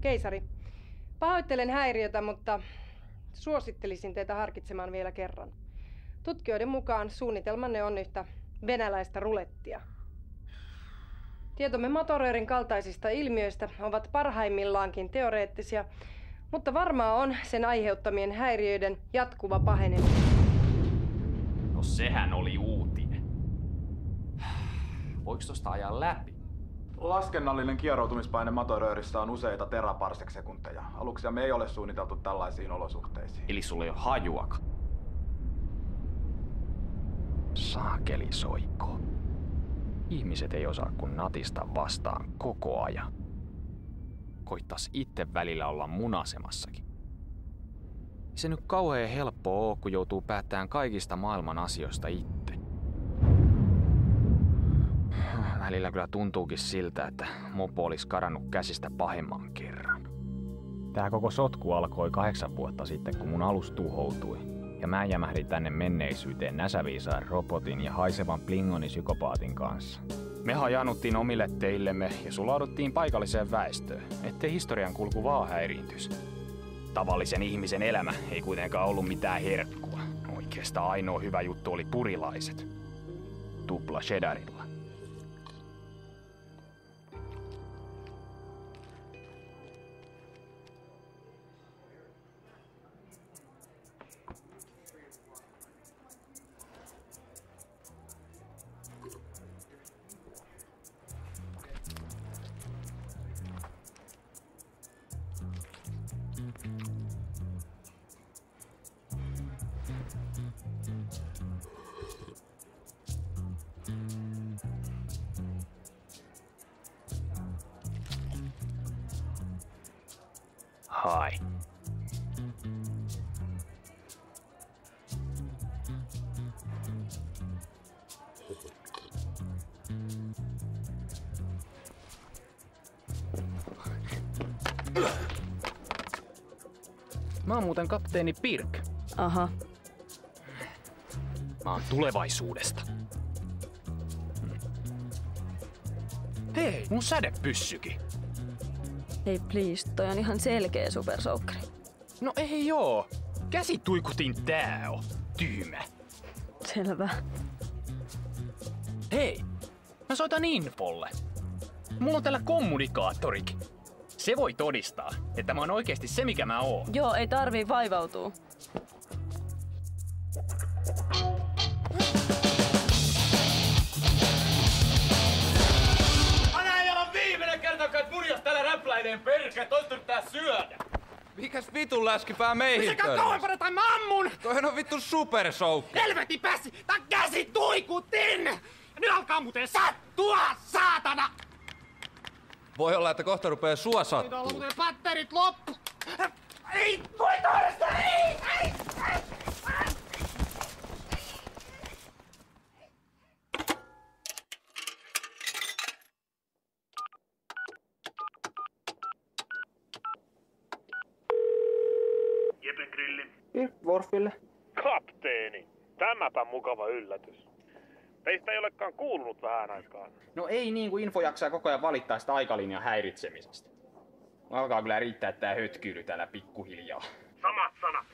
Keisari, pahoittelen häiriötä, mutta suosittelisin teitä harkitsemaan vielä kerran. Tutkijoiden mukaan suunnitelmanne on yhtä venäläistä rulettia. Tietomme motoröörin kaltaisista ilmiöistä ovat parhaimmillaankin teoreettisia, mutta varmaa on sen aiheuttamien häiriöiden jatkuva paheneminen. No sehän oli uutinen. Voiko tosta ajaa läpi? Laskennallinen kieroutumispaine motoröörissä on useita teraparsec-sekunteja. Aluksia me ei ole suunniteltu tällaisiin olosuhteisiin. Eli sulla ei ole hajuakaan. Saakeli soikko. Ihmiset ei osaa kun natista vastaan koko ajan. Koittais itse välillä olla munasemassakin. Ei se nyt kauhean helppoa oo, kun joutuu päättämään kaikista maailman asioista itse. Välillä kyllä tuntuukin siltä, että mopo olisi karannut käsistä pahemman kerran. Tää koko sotku alkoi 8 vuotta sitten, kun mun alus tuhoutui. Ja mä jämähdin tänne menneisyyteen näsäviisaan robotin ja haisevan Plingoni-psykopaatin kanssa. Me hajanuttiin omille teillemme ja sulauduttiin paikalliseen väestöön, ettei historian kulku vaan häiriintyisi. Tavallisen ihmisen elämä ei kuitenkaan ollut mitään herkkua. Oikeastaan ainoa hyvä juttu oli purilaiset. Tupla cheddarilla. Hai. Mä oon muuten kapteeni Pirk. Aha. Mä oon tulevaisuudesta. Hei, mun sädepyssykin. Hei please, toi on ihan selkeä supersoukkari. No ei oo. Käsituikutin tää on. Tyhmä. Selvä. Hei, mä soitan infolle. Mulla on täällä kommunikaattorikin. Se voi todistaa, että mä oon oikeesti se mikä mä oon. Joo, ei tarvii vaivautua. Perkele, toista yrittää syödä! Mikäs vitun läskipää meihin sekä kauempana tai mä ammun! Toihan on vittu supersoukki! Helvetin päässi! Tää käsi tuikutin! Nyt alkaa muuten sattua, saatana! Voi olla, että kohta rupee sua sattuu. Nyt on muuten patterit loppu! Ei! Voi toista! Ei! Worfille. Kapteeni, tämäpä mukava yllätys. Teistä ei olekaan kuulunut vähän aikaan. No ei niin kuin info jaksaa koko ajan valittaa sitä aikalinjan häiritsemisestä. Alkaa kyllä riittää tää hötkyily täällä pikkuhiljaa. Samat sanat.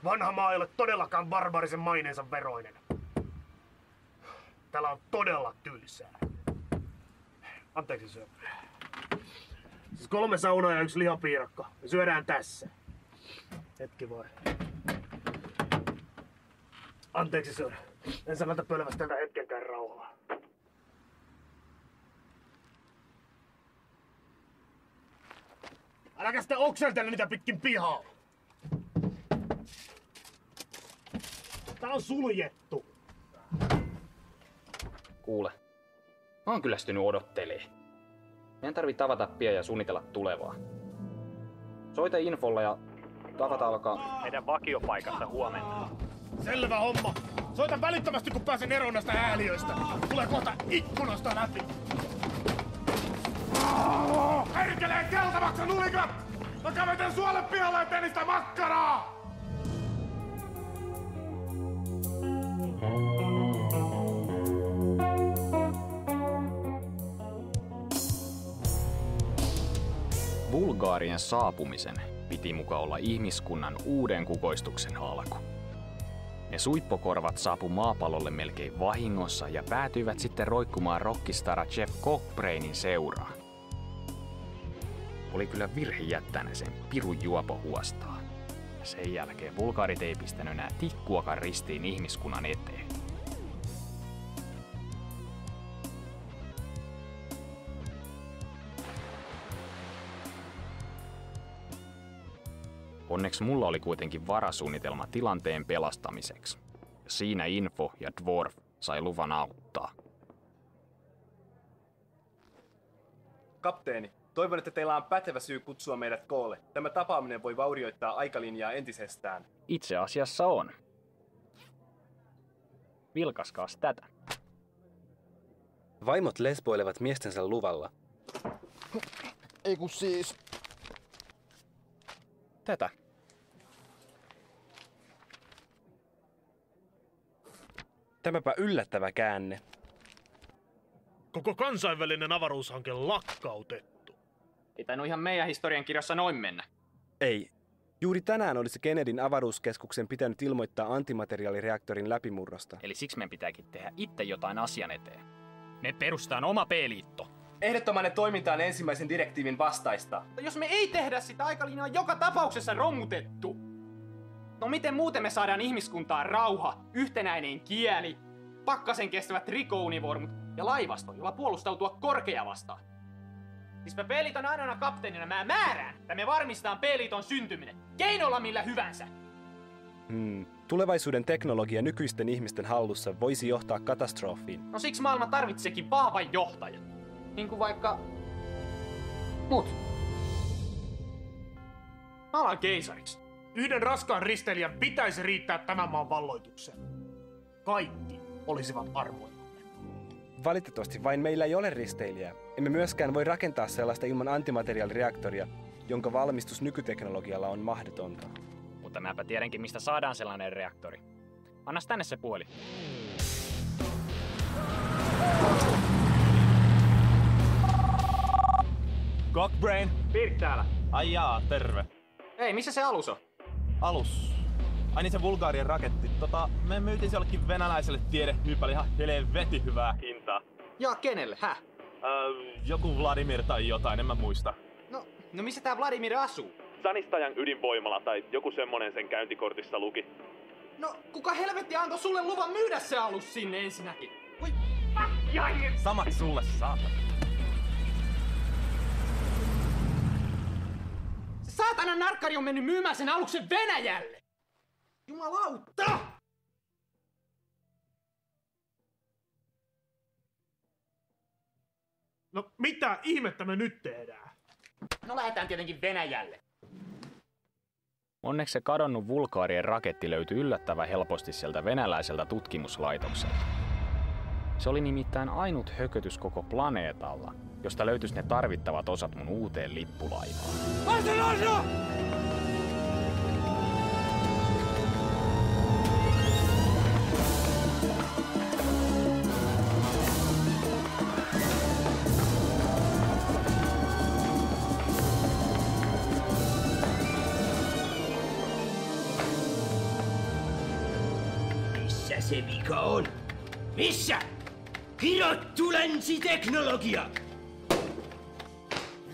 Vanha maa ei ole todellakaan barbarisen maineensa veroinen. Täällä on todella tylsää. Anteeksi syö. Siis 3 saunaa ja 1 lihapiirakka. Me syödään tässä. Hetki voi. Anteeksi, sir. En sanota pölvästellä hetkenkään rauhaa. Äläkä sitten okseltele niitä pitkin pihaa. Tää on suljettu. Kuule, mä oon kyllästynyt odottelee. Meidän tarvii tavata pian ja suunnitella tulevaa. Soita infolla ja tavata alkaa meidän vakiopaikassa huomenna. Selvä homma. Soita välittömästi, kun pääsen eroon näistä hääliöistä. Tulee kohta ikkunasta läpi. Herkelee keltavaksi nulikat! Mä käveten suolle pihalle eteen sitä makkaraa! Bulgaarien saapumisen piti muka olla ihmiskunnan uuden kukoistuksen alku. Ne suippokorvat saapu maapallolle melkein vahingossa ja päätyivät sitten roikkumaan rockistara Jeff Cockbrainin seuraan. Oli kyllä virhe jättää ne sen pirun juopo huostaa. Ja sen jälkeen bulgaarit ei pistänyt enää tikkuakaan ristiin ihmiskunnan eteen. Onneksi mulla oli kuitenkin varasuunnitelma tilanteen pelastamiseksi. Ja siinä Info ja Dwarf sai luvan auttaa. Kapteeni, toivon, että teillä on pätevä syy kutsua meidät koolle. Tämä tapaaminen voi vaurioittaa aikalinjaa entisestään. Itse asiassa on. Vilkaskaas tätä. Vaimot lesboilevat miestensä luvalla. Ei kun siis... Tätä. Tämäpä yllättävä käänne. Koko kansainvälinen avaruushanke lakkautettu. Ei tainnut ihan meidän historiankirjassa noin mennä. Ei. Juuri tänään olisi Kennedyn avaruuskeskuksen pitänyt ilmoittaa antimateriaalireaktorin läpimurrosta. Eli siksi meidän pitääkin tehdä itse jotain asian eteen. Me perustaan oma P-liitto. Ehdottomainen toiminta on ensimmäisen direktiivin vastaista. Jos me ei tehdä sitä, aikalinja on joka tapauksessa romutettu. No miten muuten me saadaan ihmiskuntaan rauha, yhtenäinen kieli, pakkasen kestävät rikounivormut ja laivasto, jolla puolustautua korkea vastaan? Siis mä P-liiton ainoana kapteenina mä määrään, että me varmistetaan P-liiton syntyminen, keinolla millä hyvänsä. Tulevaisuuden teknologia nykyisten ihmisten hallussa voisi johtaa katastrofiin. No siksi maailma tarvitseekin vahvan johtajan. Niin kuin vaikka... mut. Mä alan keisariksi. Yhden raskaan risteilijän pitäisi riittää tämän maan valloitukseen. Kaikki olisivat armoilla. Valitettavasti vain meillä ei ole risteilijää. Emme myöskään voi rakentaa sellaista ilman antimateriaalireaktoria, jonka valmistus nykyteknologialla on mahdotonta. Mutta mäpä tiedänkin, mistä saadaan sellainen reaktori. Annas tänne se puoli. Cockbrain? Pirk täällä. Ai jaa, terve. Ei, missä se alus on? Alus. Ai niin se Bulgarian raketti. Me myytiin se jollekin venäläiselle tiedehyypälle ihan helvetin hyvää hintaa. Ja kenelle, Joku Vladimir tai jotain, en mä muista. No missä tää Vladimir asuu? Sanistajan ydinvoimala tai joku semmonen sen käyntikortissa luki. No, kuka helvetti antoi sulle luvan myydä se alus sinne ensinnäkin? Voi Samat sulle, saatana. Se saatana narkkari on mennyt myymään sen aluksen Venäjälle! Jumalauta! No mitä ihmettä me nyt tehdään? No lähdetään tietenkin Venäjälle. Onneksi se kadonnut Bulgaarien raketti löytyi yllättävän helposti sieltä venäläiseltä tutkimuslaitokselta. Se oli nimittäin ainut hökötys koko planeetalla, josta löytyisi ne tarvittavat osat mun uuteen lippulaivaan. Missä se vika on? Missä? Kirottu länsiteknologia!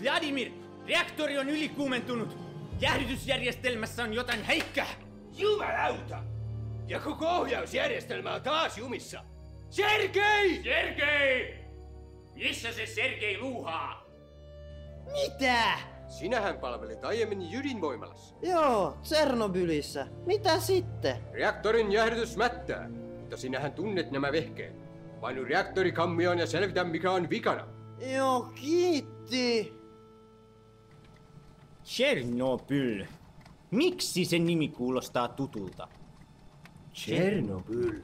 Vladimir, reaktori on ylikuumentunut. Jäähdytysjärjestelmässä on jotain häikkää. Jumalauta! Ja koko ohjausjärjestelmä on taas jumissa. Sergei! Sergei! Missä se Sergei luuhaa? Mitä? Sinähän palvelit aiemmin ydinvoimalassa. Joo, Tsernobylissä. Mitä sitten? Reaktorin jäähdytys mättää, mutta sinähän tunnet nämä vehkeet. Painu reaktorikammioon ja selvitä mikä on vikana. Joo, kiitti. Chernobyl. Miksi sen nimi kuulostaa tutulta? Chernobyl.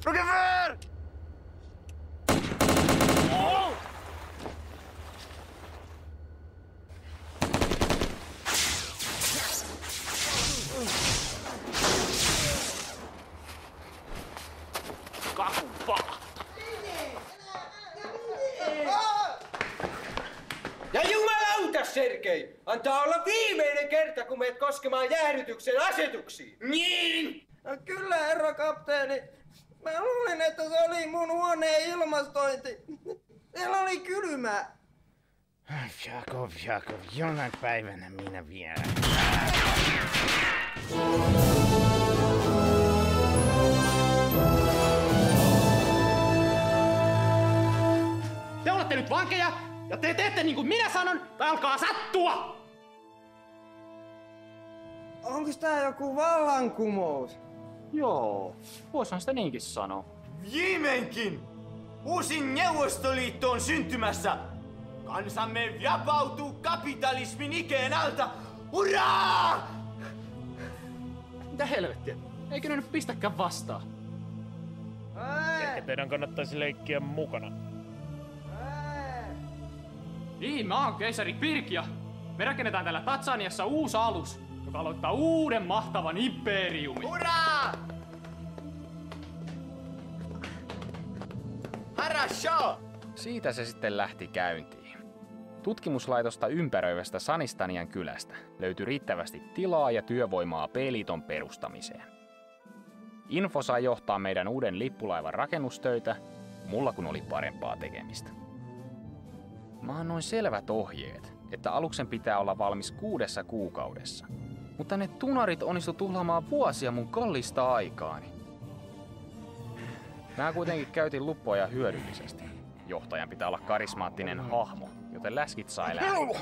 Rokefer! Ja jumalauta, Sergei! Antaa olla viimeinen kerta, kun menet koskemaan jäähdytyksen asetuksiin. Niin! No kyllä, herra kapteeni. Mä luulin, että se oli mun huoneen ilmastointi. Siellä oli kylmää. Jakov, jonain päivänä minä vielä. Te olette nyt vankeja, ja te teette niin kuin minä sanon, tai alkaa sattua! Onko tää joku vallankumous? Joo, voisihan sitä niinkin sanoa. Viimeinkin! Uusi Neuvostoliitto on syntymässä! Kansamme vapautuu kapitalismin ikeen alta! Hurraa! Mitä helvettiä? Eikö ne nyt pistäkään vastaan? Ehkä teidän kannattaisi leikkiä mukana. Niin, mä oon keisari Pirkia. Me rakennetaan täällä Tatsaniassa uusi alus, joka aloittaa uuden mahtavan imperiumin. Hurraa! Harasho! Siitä se sitten lähti käyntiin. Tutkimuslaitosta ympäröivästä Sanistanian kylästä löytyi riittävästi tilaa ja työvoimaa B-liiton perustamiseen. Info sai johtaa meidän uuden lippulaivan rakennustöitä, mulla kun oli parempaa tekemistä. Mä annoin selvät ohjeet, että aluksen pitää olla valmis 6 kuukaudessa. Mutta ne tunarit onnistu tuhlaamaan vuosia mun kallista aikaani. Mä kuitenkin käytin luppoja hyödyllisesti. Johtajan pitää olla karismaattinen hahmo, joten läskit sai lähteä.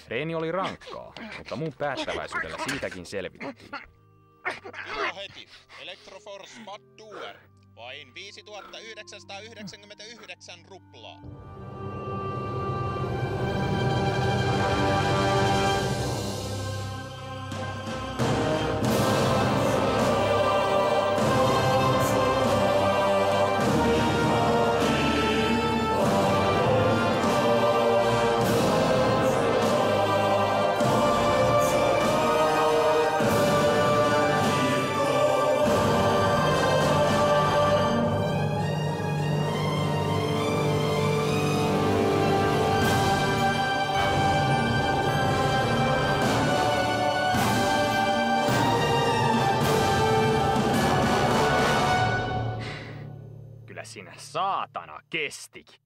Reeni oli rankkaa, mutta mun päättäväisyydellä siitäkin selvittiin. Tilo heti. Electroforce Spot Doer. Vain 5999 ruplaa. Sinä saatana kestikin.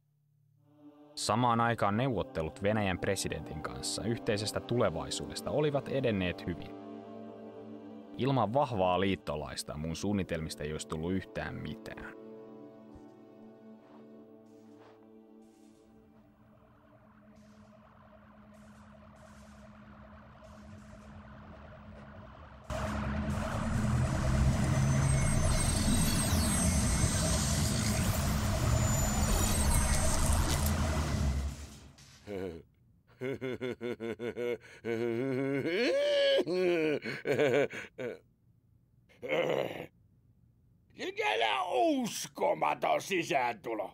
Samaan aikaan neuvottelut Venäjän presidentin kanssa yhteisestä tulevaisuudesta olivat edenneet hyvin. Ilman vahvaa liittolaista mun suunnitelmista ei olisi tullut yhtään mitään. Mikä uskomaton sisääntulo.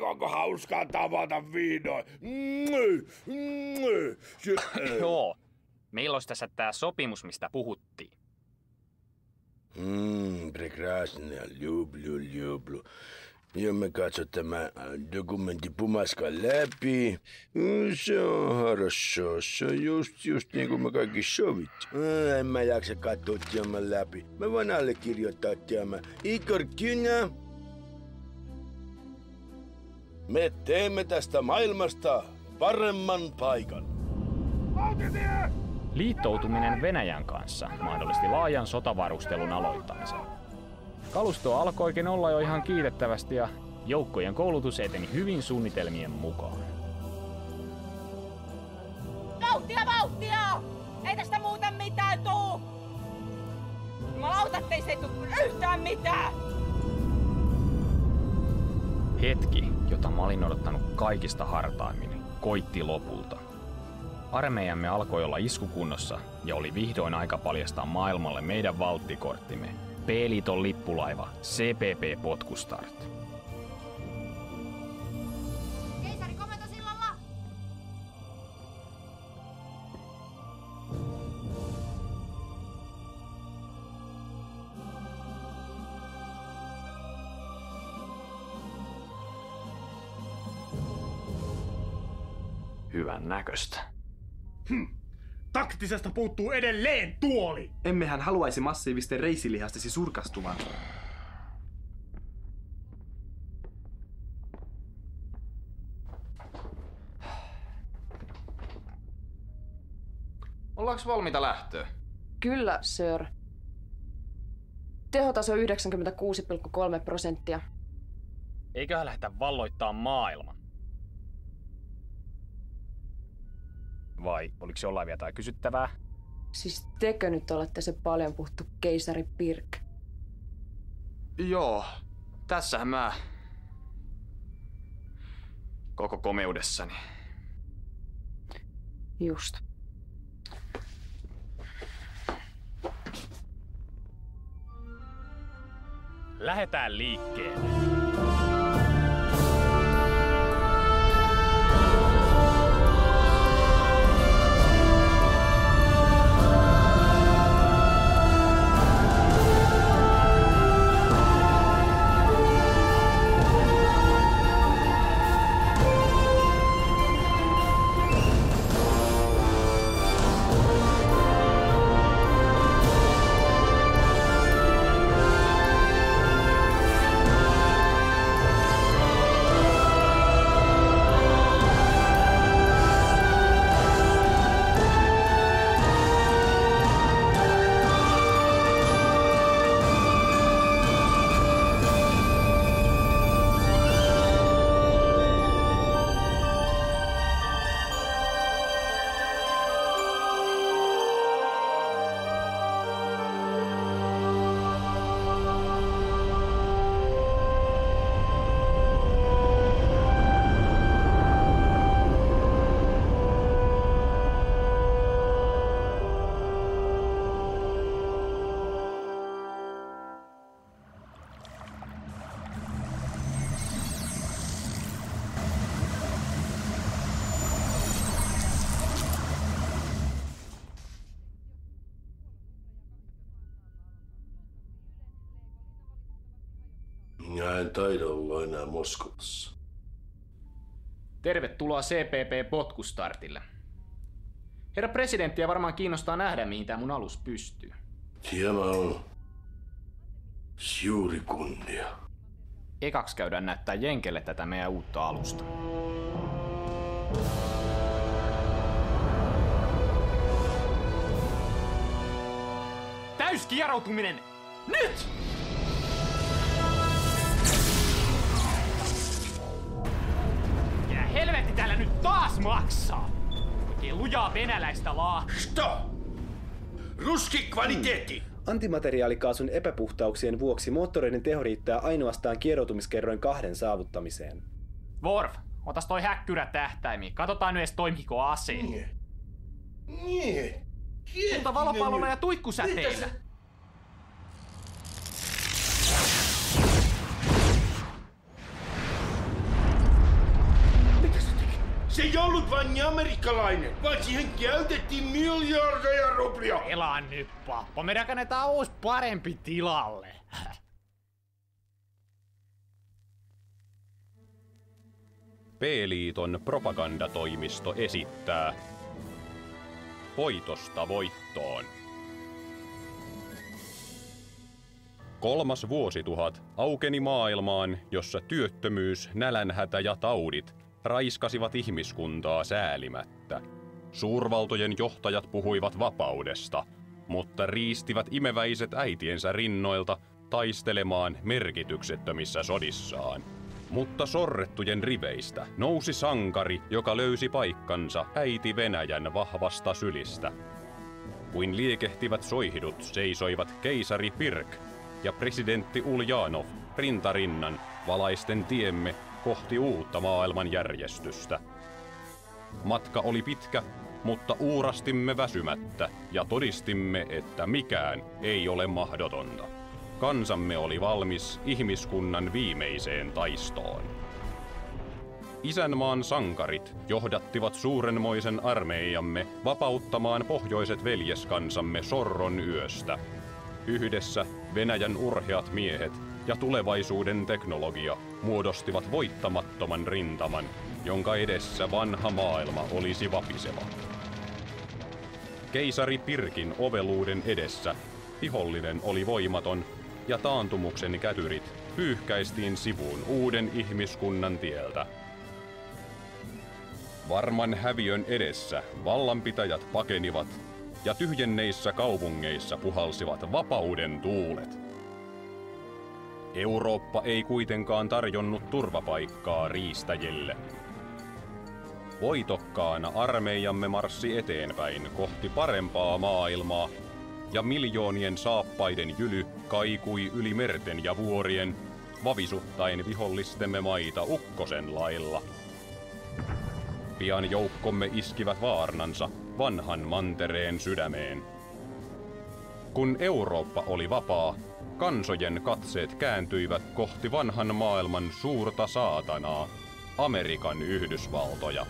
Onko hauskaa tavata vihdoin? Joo. Meillä olisi tässä tää sopimus, mistä puhuttiin. Прекрасно, люблю. Ja me katso tämä dokumentti pumaskan läpi. Se on хорошо. Se on just niin kuin me kaikki sovittu. En mä jaksa katsoa tämän läpi. Mä voin allekirjoittaa tämän. Igor Kynä. Me teemme tästä maailmasta paremman paikan. Liittoutuminen Venäjän kanssa mahdollisti laajan sotavarustelun aloittamisen. Kalustoa alkoikin olla jo ihan kiitettävästi ja joukkojen koulutus eteni hyvin suunnitelmien mukaan. Vauhtia! Ei tästä muuten mitään tuu! Jumalauta, ettei se tuu yhtään mitään! Hetki, jota mä olin odottanut kaikista hartaimmin, koitti lopulta. Armeijamme alkoi olla iskukunnossa ja oli vihdoin aika paljastaa maailmalle meidän valttikorttimme, P-liiton lippulaiva CPP Potkustart. Keisari komentosillalla! Hyvän näköistä. Taktisesta puuttuu edelleen tuoli! Emmehän haluaisi massiivisten reisilihastesi surkastuvan. Ollaanko valmiita lähtöä? Kyllä, sir. Tehotaso 96,3%. Eiköhän lähdetä valloittaa maailman. Vai oliko jollain vielä jotain kysyttävää? Siis tekö nyt olette se paljon puhuttu keisari Pirk? Joo, tässähän mä koko komeudessani. Just. Lähetään liikkeelle. Minä en taida olla enää Moskovassa. Tervetuloa CPP Potkustartille. Herra presidenttiä varmaan kiinnostaa nähdä, mihin tämä mun alus pystyy. Tämä on suuri kunnia. Ekaksi käydään näyttää Jenkelle tätä meidän uutta alusta. Täyskieroutuminen! Nyt! Ja helvetti täällä nyt taas maksaa! Oikein lujaa venäläistä Stop! Ruski kvaliteetti! Antimateriaalikaasun epäpuhtauksien vuoksi moottoreiden teho riittää ainoastaan kieroutumiskerroin 2 saavuttamiseen. Worf, otas toi häkkyrä tähtäimiin. Katsotaan nyt edes toimiko aseet. Mutta valopallolla ja tuikkusäteillä. Se ei ollut vain amerikkalainen, vaan siihen käytettiin miljardeja ruplia. Elaa nyt, pappa. Me rakennetaan uusi parempi tilalle. P-liiton propagandatoimisto esittää Voitosta voittoon. 3. vuosituhat aukeni maailmaan, jossa työttömyys, nälänhätä ja taudit raiskasivat ihmiskuntaa säälimättä. Suurvaltojen johtajat puhuivat vapaudesta, mutta riistivät imeväiset äitiensä rinnoilta taistelemaan merkityksettömissä sodissaan. Mutta sorrettujen riveistä nousi sankari, joka löysi paikkansa äiti Venäjän vahvasta sylistä. Kuin liekehtivät soihidut seisoivat keisari Pirk ja presidentti Uljanov rintarinnan valaisten tiemme kohti uutta maailmanjärjestystä. Matka oli pitkä, mutta uurastimme väsymättä ja todistimme, että mikään ei ole mahdotonta. kansamme oli valmis ihmiskunnan viimeiseen taistoon. Isänmaan sankarit johdattivat suurenmoisen armeijamme vapauttamaan pohjoiset veljeskansamme sorron yöstä. Yhdessä Venäjän urheat miehet ja tulevaisuuden teknologia muodostivat voittamattoman rintaman, jonka edessä vanha maailma olisi vapiseva. Keisari Pirkin oveluuden edessä vihollinen oli voimaton ja taantumuksen kätyrit pyyhkäistiin sivuun uuden ihmiskunnan tieltä. Varman häviön edessä vallanpitäjät pakenivat ja tyhjenneissä kaupungeissa puhalsivat vapauden tuulet. Eurooppa ei kuitenkaan tarjonnut turvapaikkaa riistäjille. Voitokkaana armeijamme marssi eteenpäin kohti parempaa maailmaa, ja miljoonien saappaiden jyly kaikui yli merten ja vuorien, vavisuttaen vihollistemme maita ukkosen lailla. Pian joukkomme iskivät vaarnansa vanhan mantereen sydämeen. Kun Eurooppa oli vapaa, kansojen katseet kääntyivät kohti vanhan maailman suurta saatanaa, Amerikan Yhdysvaltoja.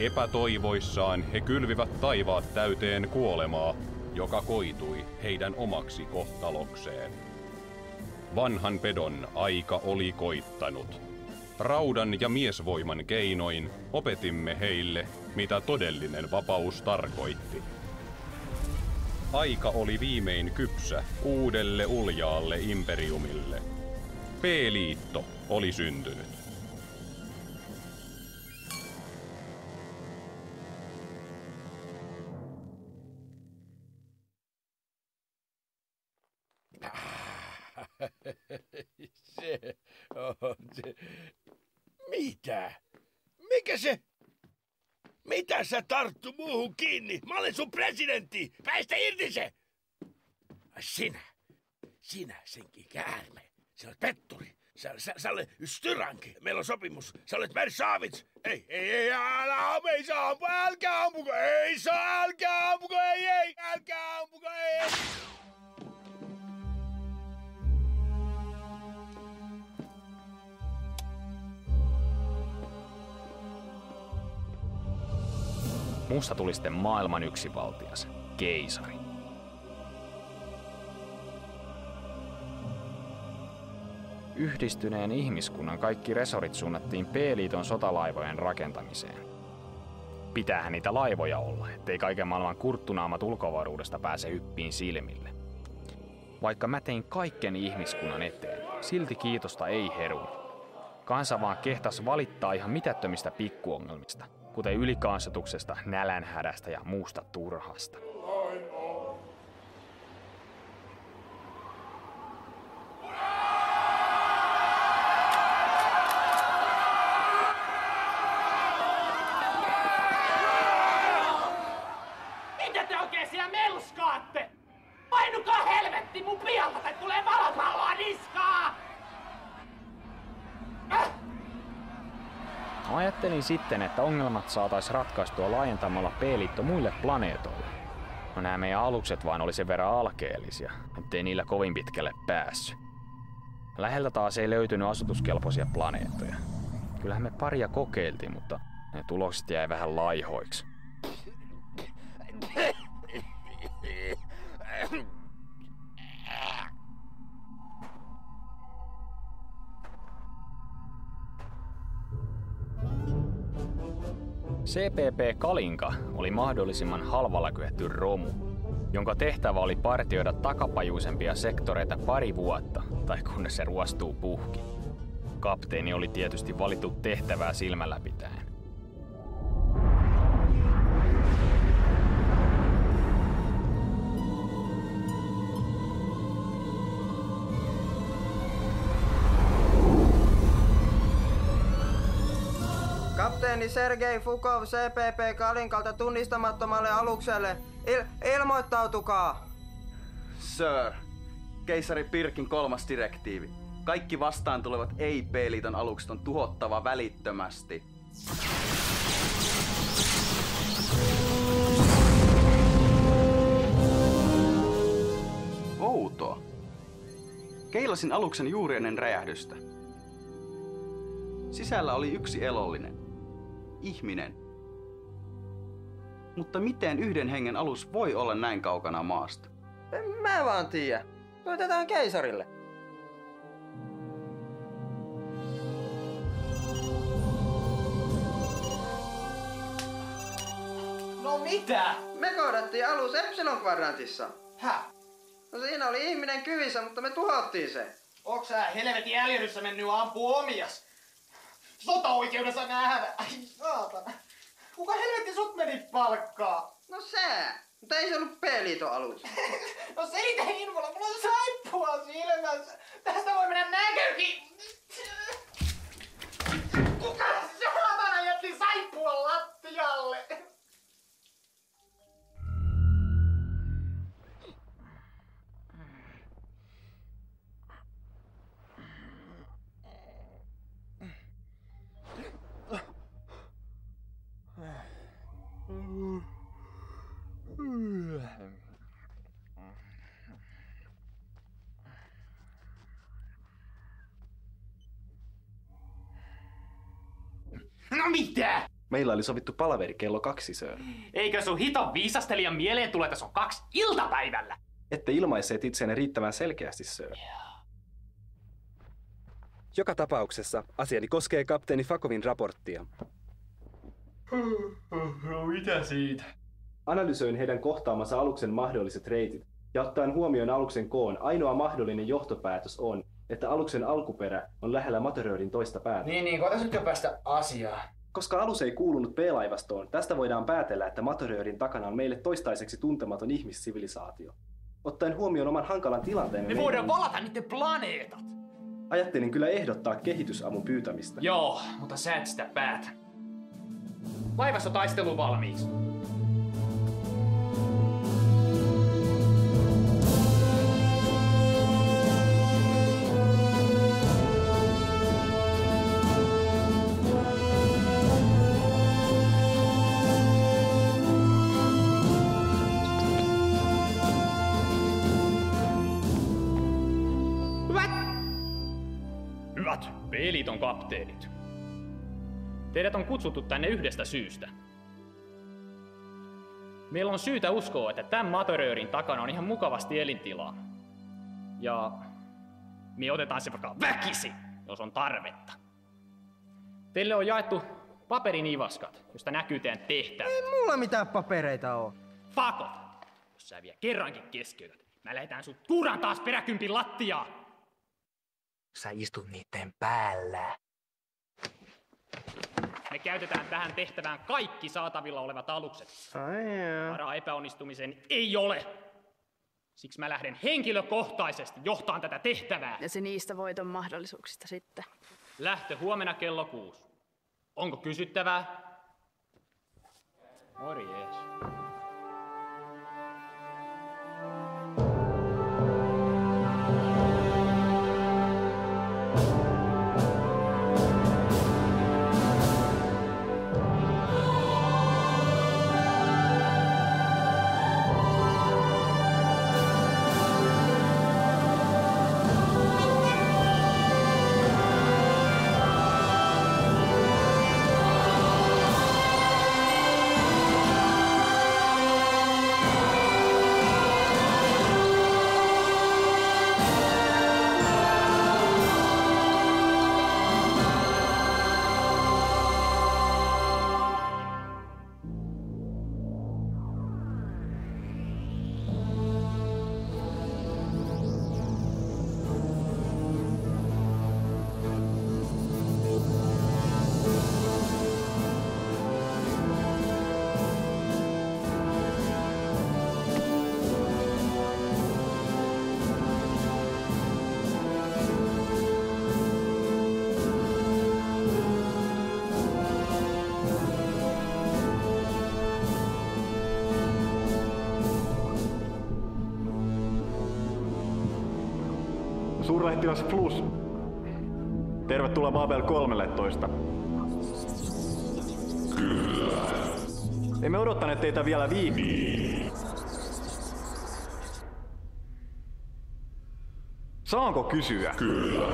Epätoivoissaan he kylvivät taivaat täyteen kuolemaa, joka koitui heidän omaksi kohtalokseen. Vanhan pedon aika oli koittanut. Raudan ja miesvoiman keinoin opetimme heille, mitä todellinen vapaus tarkoitti. Aika oli viimein kypsä uudelle uljaalle imperiumille. P-liitto oli syntynyt. Se on se. Mitä? Mikä se? Mitä sä tarttu muuhun kiinni? Mä olen sun presidentti! Päästä irti se! Sinä senkin käärme. Sä olet petturi. Sä olet styranki. Meillä on sopimus. Sä olet Mersavits. Ei, älkää ampuko, älkää ampuko, ei. Musta tuli sitten maailman yksivaltias, keisari. Yhdistyneen ihmiskunnan kaikki resorit suunnattiin P-liiton sotalaivojen rakentamiseen. Pitäähän niitä laivoja olla, ettei kaiken maailman kurttunaamat ulkoavaruudesta pääse hyppiin silmille. Vaikka mä tein kaiken ihmiskunnan eteen, silti kiitosta ei herunut. Kansa vaan kehtas valittaa ihan mitättömistä pikkuongelmista, kuten ylikansotuksesta, nälänhädästä ja muusta turhasta. Mitä te oikein siellä melskaatte? Painukaa helvetti mun pialta tai tulee valopalloa niskaa! Ajattelin sitten, että ongelmat saataisiin ratkaistua laajentamalla P-liitto muille planeetoille. No nämä meidän alukset vaan oli sen verran alkeellisia, ettei niillä kovin pitkälle päässyt. Läheltä taas ei löytynyt asutuskelpoisia planeettoja. Kyllähän me paria kokeiltiin, mutta ne tulokset jäi vähän laihoiksi. CPP Kalinka oli mahdollisimman halvalla kyetty romu, jonka tehtävä oli partioida takapajuisempia sektoreita pari vuotta, tai kunnes se ruostuu puhki. Kapteeni oli tietysti valittu tehtävää silmällä pitäen. Kapteeni Sergei Fukov CPP Kalinkalta tunnistamattomalle alukselle. Ilmoittautukaa! Sir, keisari Pirkin 3. direktiivi. Kaikki vastaan tulevat ei-P-liiton alukset on tuhottava välittömästi. Outoa. Keilasin aluksen juuri ennen räjähdystä. Sisällä oli yksi elollinen. Ihminen. Mutta miten yhden hengen alus voi olla näin kaukana maasta? En mä vaan tiedä. Soitetaan keisarille. No mitä? Me kohdattiin alus Epsilon-kvadrantissa. Häh? No siinä oli ihminen kyvissä, mutta me tuhottiin se. Onks sä helvetin äljyryssä mennyt ampuu omias? Sota-oikeudessa nähdä. Ai saatana. Kuka helvetti sut meni palkkaa? No sä. Mutta ei se ollut P-liiton alus. No selitä infolla, mulla on saippua silmässä. Tästä voi mennä näkökin. Kuka saatana jätti saippua lattialle? No mitä? Meillä oli sovittu palaveri kello 2, sir. Eikö sun hiton viisastelijan mieleen tule, että se on 2 iltapäivällä? Ette ilmaisseet itseänne riittävän selkeästi, sir. Joka tapauksessa asiani koskee kapteeni Fakovin raporttia. No mitä siitä? Analysoin heidän kohtaamansa aluksen mahdolliset reitit, ja ottaen huomioon aluksen koon, ainoa mahdollinen johtopäätös on, että aluksen alkuperä on lähellä Matoröörin toista päätä. Niin, koetaisikö päästä asiaan? Koska alus ei kuulunut P-laivastoon, tästä voidaan päätellä, että Matoröörin takana on meille toistaiseksi tuntematon ihmissivilisaatio. Ottaen huomioon oman hankalan tilanteemme... Me voidaan valata niiden planeetat! Ajattelin kyllä ehdottaa kehitysavun pyytämistä. Joo, mutta sä et sitä päätä. Laivassa taistelu valmiiksi. Hyvät B-liiton kapteenit. Teidät on kutsuttu tänne yhdestä syystä. Meillä on syytä uskoa, että tämän Matoröörin takana on ihan mukavasti elintilaa. Ja me otetaan se vaikka väkisi, jos on tarvetta. Teille on jaettu paperinivaskat, josta näkyy teidän tehtävät. Ei mulla mitään papereita oo. Fakot! Jos sä vielä kerrankin keskeytät, mä lähetään sut kuuran taas peräkympin lattiaan. Sä istut niitten päällä. Me käytetään tähän tehtävään kaikki saatavilla olevat alukset. Varaa epäonnistumiseen ei ole. Siksi mä lähden henkilökohtaisesti johtaan tätä tehtävää. Ja se niistä voiton mahdollisuuksista sitten. Lähtö huomenna kello 6. Onko kysyttävää? Morjes. Suurlähettiläs Flus. Tervetuloa Babel 13. Kyllä. Emme odottaneet teitä vielä viikkoa. Saanko kysyä? Kyllä.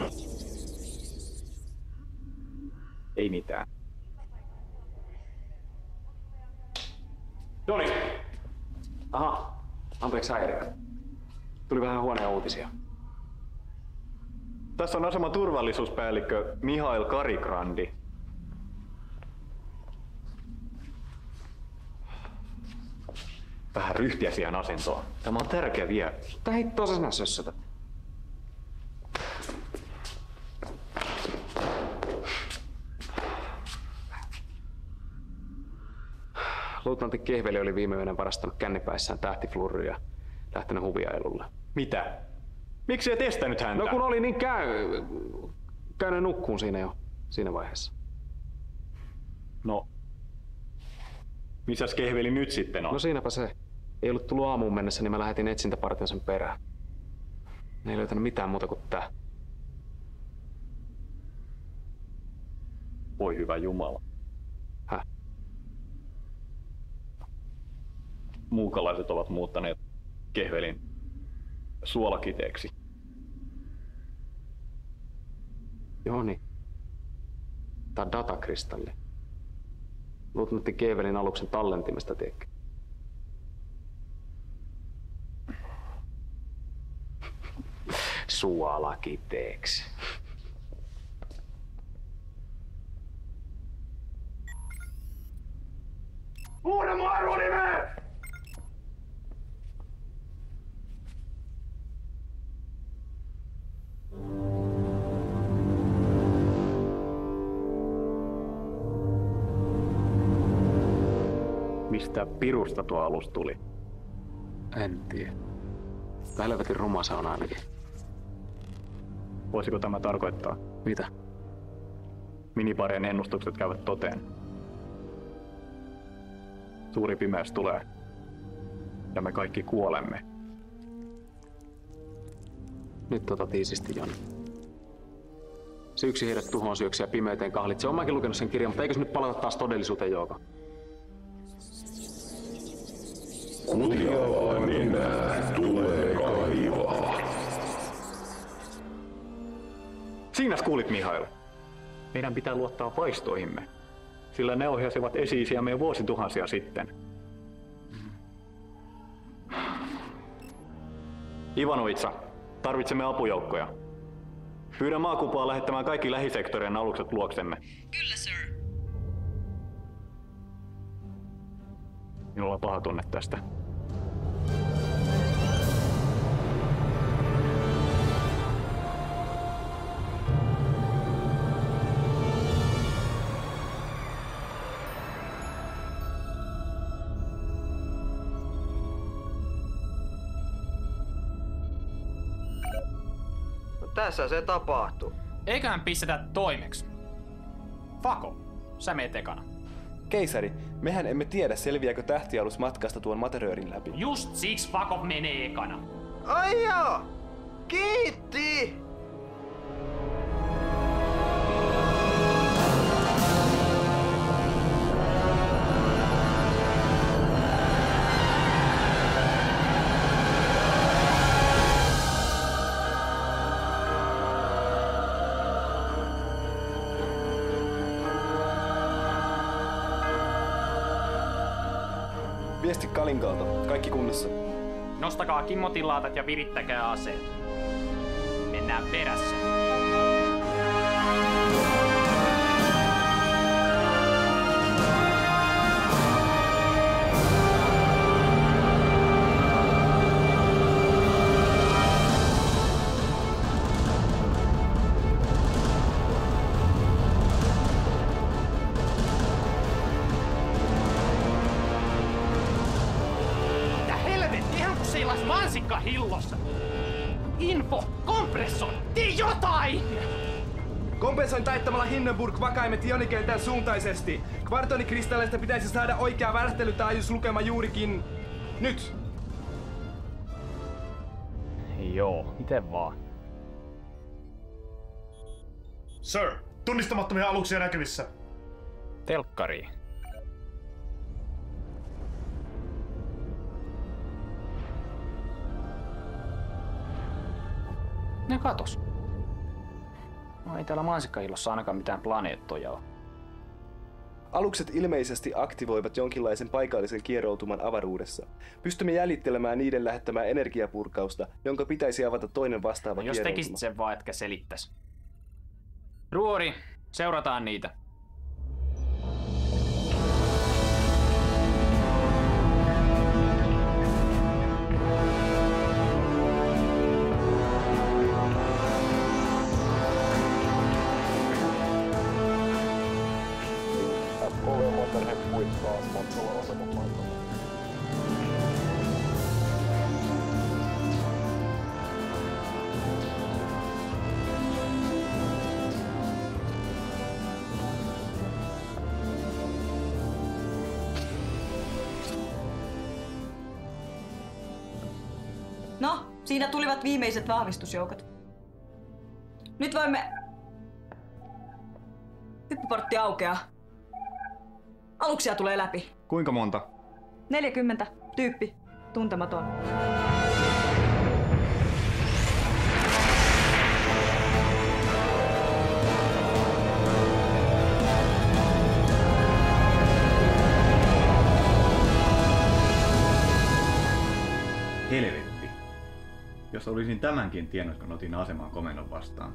Ei mitään. Noniin. Aha, anteeksi häiriö. Tuli vähän huoneen uutisia. Tässä on asema turvallisuuspäällikkö Mihail Karikrandi. Vähän ryhtiä siihen asentoon. Tämä on tärkeä vieras. Tää hittoa sinä sössötät. Luutnantti Kehveli oli viime yönä varastanut kännipäissään tähtiflurria ja lähtenyt huviailulle. Mitä? Miksi et estänyt häntä? No kun oli niin käynyt nukkuun siinä vaiheessa. No, missäs Kehveli nyt sitten on? No siinäpä se. Ei ollut tullut aamuun mennessä, niin mä lähetin etsintäpartion sen perään. Ne ei löytänyt mitään muuta kuin tää. Voi hyvä Jumala. Häh? Muukalaiset ovat muuttaneet Kehvelin suolakiteeksi. Joo niin. Tää on datakristalli. Luutnantti Kehvelin aluksen tallentimesta, tiedätkö? Suolakiteeksi. Uuden mun arvonimeen! Mistä pirusta tuo alus tuli? En tiedä. Helvetin ruma se on ainakin. Voisiko tämä tarkoittaa? Mitä? Minibarien ennustukset käyvät toteen. Suuri pimeys tulee. Ja me kaikki kuolemme. Nyt otat iisisti, Joni. Se yksi heidät tuhoon syöksi ja pimeyteen kahlitse. Olen mäkin lukenut sen kirjan, mutta eikös nyt palata taas todellisuuteen, Jouko? Kutiavaa nenää tulee kaivaa. Siinäs kuulit, Mihail. Meidän pitää luottaa vaistoihimme, sillä ne ohjasivat esi-isiämme jo vuosituhansia sitten. Ivanovitsa, tarvitsemme apujoukkoja. Pyydän maakupaa lähettämään kaikki lähisektorien alukset luoksemme. Kyllä, sir. Minulla on paha tunne tästä. No, tässä se tapahtuu. Eiköhän pistetä toimeksi. Fako, sä meet ekana. Keisari, mehän emme tiedä, selviääkö tähtialus matkasta tuon Materöörin läpi. Just siksi Fakov menee ekana. Ai joo! Kiitti! Viesti Kalinkalta. Kaikki kunnossa. Nostakaa kimmotilaatat ja virittäkää aseet. Mennään perässä. Mansikka hillossa! Info! Kompressor! Tee jotain! Kompensoin taittamalla Hindenburg vakaimet ionikentän suuntaisesti. Kvartonikristalleista pitäisi saada oikea värähtelytaajuuslukema juurikin nyt. Joo, miten vaan. Sir, tunnistamattomia aluksia näkyvissä. Telkkari. Ne katos. No ei täällä mansikkahilossa ainakaan mitään planeettoja ole. Alukset ilmeisesti aktivoivat jonkinlaisen paikallisen kieroutuman avaruudessa. Pystymme jäljittelemään niiden lähettämää energiapurkausta, jonka pitäisi avata toinen vastaava jos kieroutuma. tekisit sen vaan, etkä selittäis. Ruori, seurataan niitä. No, siinä tulivat viimeiset vahvistusjoukot. Nyt voimme... Hyppyportti aukeaa. Aluksia tulee läpi. Kuinka monta? 40. Tyyppi. Tuntematon. Helvetti. Jos olisin tämänkin tiennyt, kun otin aseman komennon vastaan.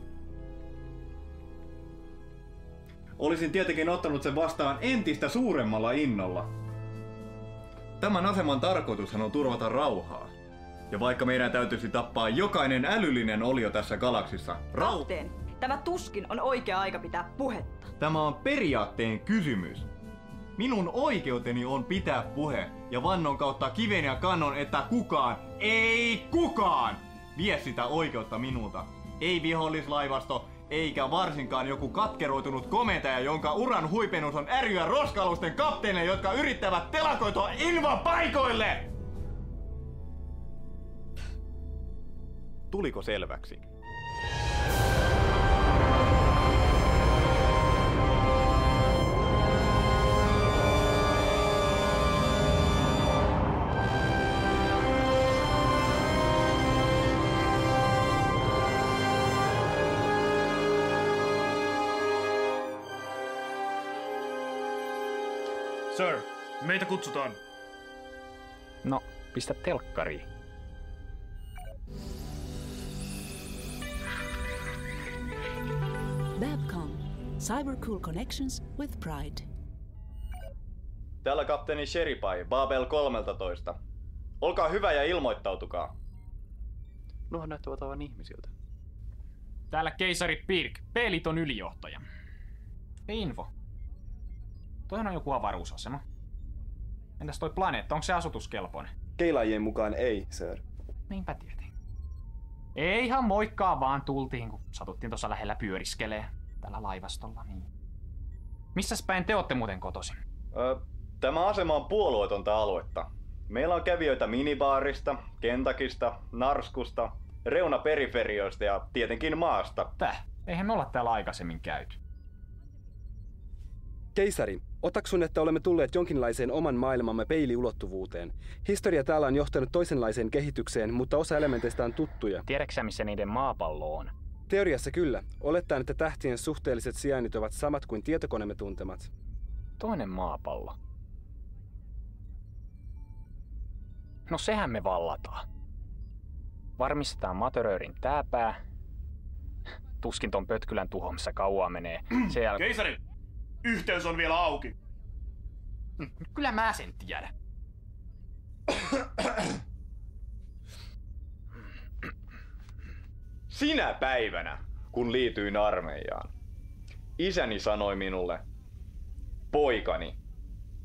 Olisin tietenkin ottanut sen vastaan entistä suuremmalla innolla. Tämän aseman tarkoitushan on turvata rauhaa. Ja vaikka meidän täytyisi tappaa jokainen älyllinen olio tässä galaksissa, Kapteeni, tämä tuskin on oikea aika pitää puhetta. Tämä on periaatteen kysymys. Minun oikeuteni on pitää puhe ja vannon kautta kiven ja kannon, että kukaan, ei kukaan, vie sitä oikeutta minulta. Ei vihollislaivasto, eikä varsinkaan joku katkeroitunut komentaja, jonka uran huipennus on ärjyä roskalusten kapteeneille, jotka yrittävät telakoitua invapaikoille! Tuliko selväksi? Sir, meitä kutsutaan. No, pistä telkkariin. Babcom. Cybercool connections with pride. Täällä kapteeni Sheripai, Babel 13. Olkaa hyvä ja ilmoittautukaa. Nuohan näyttävät aivan ihmisiltä. Täällä keisari Pirk, P-liiton ylijohtaja. Info. Toihan on joku avaruusasema. Entäs toi planeetta, onko se asutuskelpoinen? Keilaajien mukaan ei, sir. Niinpä tietenkin. Ei ihan moikkaa vaan tultiin, kun satuttiin tuossa lähellä pyöriskelee. Tällä laivastolla, niin. Missäs päin te ootte muuten kotoisin? Tämä asema on puolueetonta aluetta. Meillä on kävijöitä minibaarista, Kentakista, Narskusta, reunaperiferioista ja tietenkin maasta. Eihän me olla täällä aikaisemmin käyty. Keisari, otaksun, että olemme tulleet jonkinlaiseen oman maailmamme peiliulottuvuuteen. Historia täällä on johtanut toisenlaiseen kehitykseen, mutta osa elementeistä on tuttuja. Tiedätkö missä niiden maapallo on? Teoriassa kyllä. Olettaen, että tähtien suhteelliset sijainnit ovat samat kuin tietokoneemme tuntemat. Toinen maapallo. No sehän me vallataan. Varmistetaan Materörin tääpää. Tuskin ton pötkylän tuhoamassa kauaa menee. Keisari! Yhteys on vielä auki. Kyllä mä sen tiedän. Sinä päivänä, kun liityin armeijaan, isäni sanoi minulle, poikani,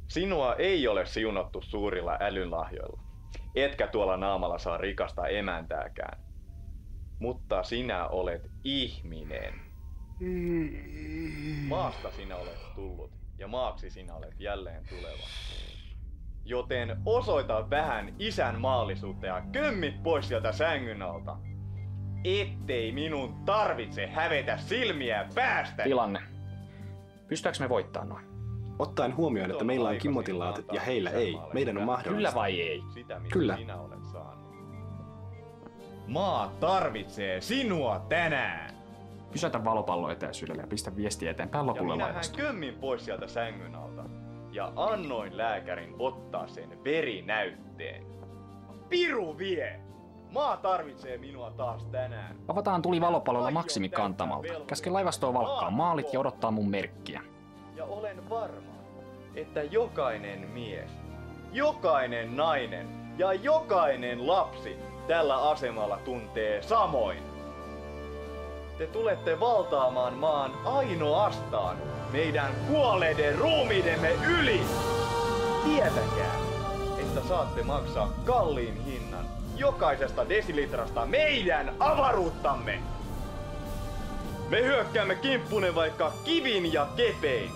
sinua ei ole siunattu suurilla älynlahjoilla, etkä tuolla naamalla saa rikasta emäntääkään. Mutta sinä olet ihminen. Maasta sinä olet tullut ja maaksi sinä olet jälleen tuleva. Joten osoita vähän isän maallisuutta ja kömmit pois sieltä sängyn alta. Ettei minun tarvitse hävetä silmiä päästä. Tilanne. Pystytäänkö me voittaa noin? Ottaen huomioon, että meillä on kimmotilaatit ja heillä ei, meidän on mahdollista. Kyllä vai ei? Kyllä. Maa tarvitsee sinua tänään. Pysäytä valopallo etäisyydelle ja pistä viestiä eteenpäin lopulle ja laivasta. minähän kömmin pois sieltä sängyn alta. Ja annoin lääkärin ottaa sen verinäytteen. Piru vie! Maa tarvitsee minua taas tänään. Avataan tuli valopallolla maksimikantamalta. Käske laivastoa valkkaa maalit ja odottaa mun merkkiä. Ja olen varma, että jokainen mies, jokainen nainen ja jokainen lapsi tällä asemalla tuntee samoin. Te tulette valtaamaan maan ainoastaan meidän kuolleiden ruumiidemme yli. Tietäkää, että saatte maksaa kalliin hinnan jokaisesta desilitrasta meidän avaruuttamme. Me hyökkäämme kimppunen vaikka kivin ja kepein.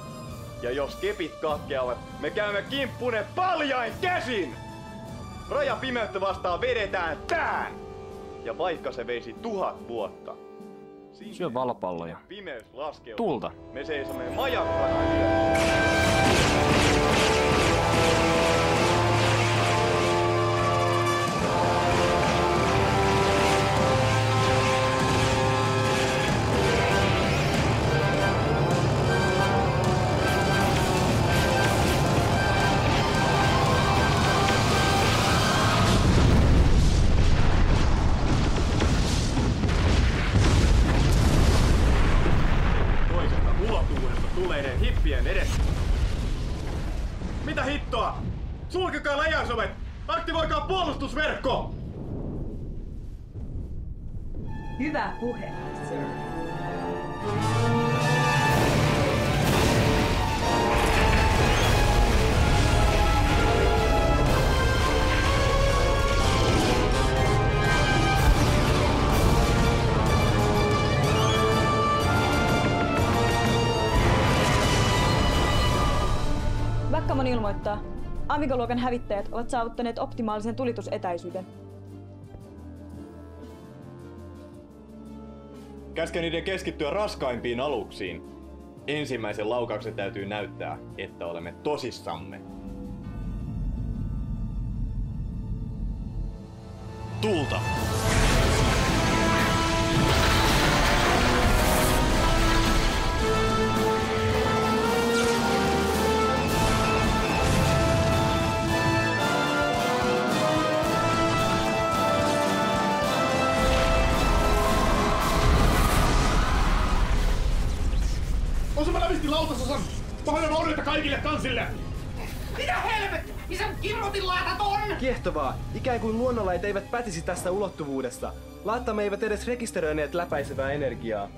Ja jos kepit katkeavat, me käymme kimppunen paljain käsin. Rajapimeyttä vastaan vedetään tään. Ja vaikka se veisi 1000 vuotta. Syö valopalloja. Pimeys laskeutuu. Tulta. Me seisomme majakkana yössä. Hippien edessä. Mitä hittoa? Sulkekaa läjäsovet! Aktivoikaa puolustusverkko! Hyvä puhe, sir. Backamon ilmoittaa, Amiga-luokan hävittäjät ovat saavuttaneet optimaalisen tulitusetäisyyden. Käske niiden keskittyä raskaimpiin aluksiin. Ensimmäisen laukauksen täytyy näyttää, että olemme tosissamme. Tulta! Osuma lävisti lautasosan! Pahoja vaurioita kaikille kansille! Mitä helvettiä? Missä Kimmotin laatat on? Kiehtovaa! Ikään kuin luonnonlait eivät pätisi tästä ulottuvuudesta. Laattamme eivät edes rekisteröineet läpäisevää energiaa.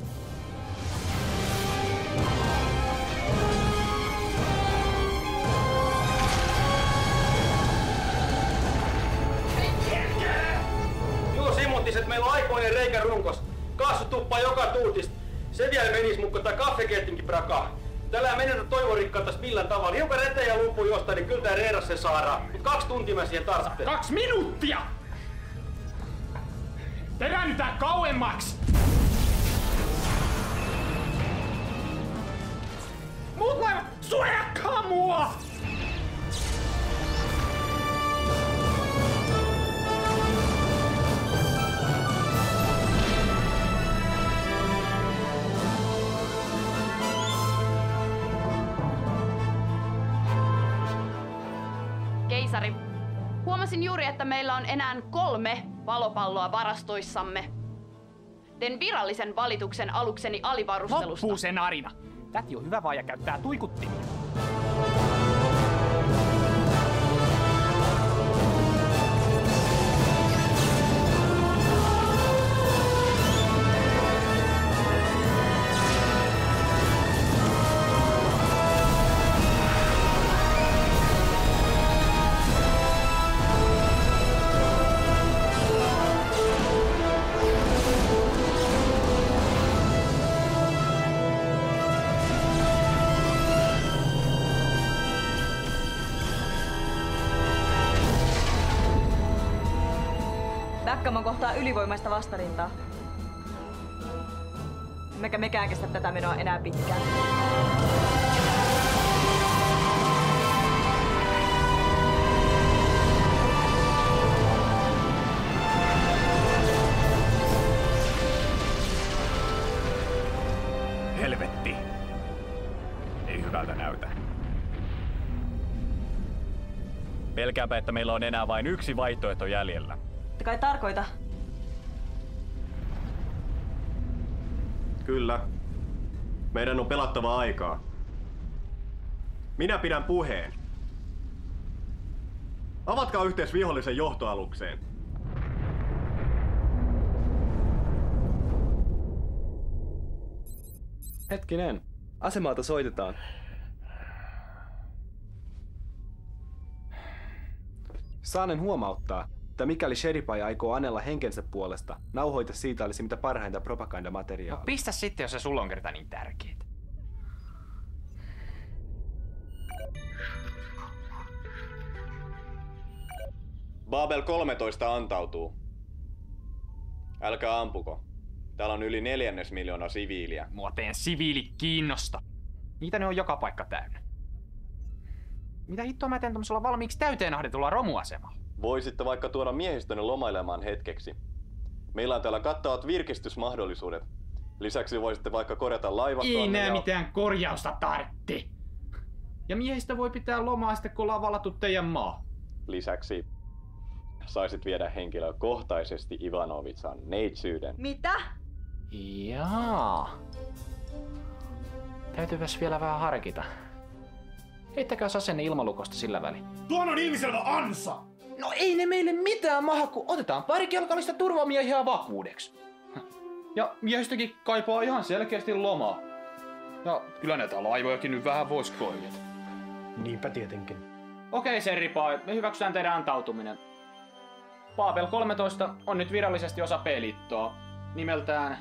Joo, Simuttiset, meillä on aikoinen reikä runkos. Kaasu tuppaa joka tuutista. Se vielä menis mukko tai kaffekettinkin prakaa. Tällä menetä toivorikkaalta millään tavalla. Hiukan reteen ja lumpuu jostain, niin kyllä tää reiras se saadaan. Mut 2 tuntia mä siihen tarvitsen. 2 minuuttia! Peräännytään kauemmaksi! Muut laivat, suojakkaa mua! Keisari, huomasin juuri, että meillä on enää 3 valopalloa varastoissamme. Teen virallisen valituksen alukseni alivarustelusta. Loppuu se narina. Täti on hyvä vaaja käyttää tuikuttimia. Backamon kohtaa ylivoimaista vastarintaa. Emmekä mekään kestä tätä menoa enää pitkään. Tartti! Ei hyvältä näytä. Pelkääpä, että meillä on enää vain yksi vaihtoehto jäljellä. Te kai tarkoita? Kyllä. Meidän on pelattava aikaa. Minä pidän puheen. Avatkaa yhteys vihollisen johtoalukseen. Hetkinen. Asemalta soitetaan. Saanen huomauttaa, että mikäli Sheripai aikoo anella henkensä puolesta, nauhoita siitä olisi mitä parhainta propagandamateriaalia. No pistä sitten, jos se sulla on kerta niin tärkeet. Babel 13 antautuu. Älkää ampuko. Täällä on yli 400 000 siviiliä. Mua teidän siviilit kiinnosta. Niitä ne on joka paikka täynnä. Mitä hittoa mä teen tommosella valmiiksi täyteen ahdetulla romuasemalla? Voisitte vaikka tuoda miehistönne lomailemaan hetkeksi. Meillä on täällä kattavat virkistysmahdollisuudet. Lisäksi voisitte vaikka korjata laivastoa. Ei nää mitään korjausta tartti. Ja miehistä voi pitää lomaa sitten, kun ollaan vallattu teidän maa. Lisäksi saisit viedä henkilökohtaisesti Ivanovitsan neitsyyden. Mitä? Jaa. Täytyypäs vielä vähän harkita. Heittäkääs asenne ilmalukosta sillä väliin. Tuon on ilmiselvä ansa! No ei ne meille mitään maha, kun otetaan pari kelkallista turvamiehiä vakuudeksi. Ja miehistäkin kaipaa ihan selkeästi lomaa. Ja kyllä näitä laivojakin nyt vähän vois korjata. Niinpä tietenkin. Okei, Sheripai, me hyväksytään teidän antautuminen. Babel 13 on nyt virallisesti osa P-liittoa. Nimeltään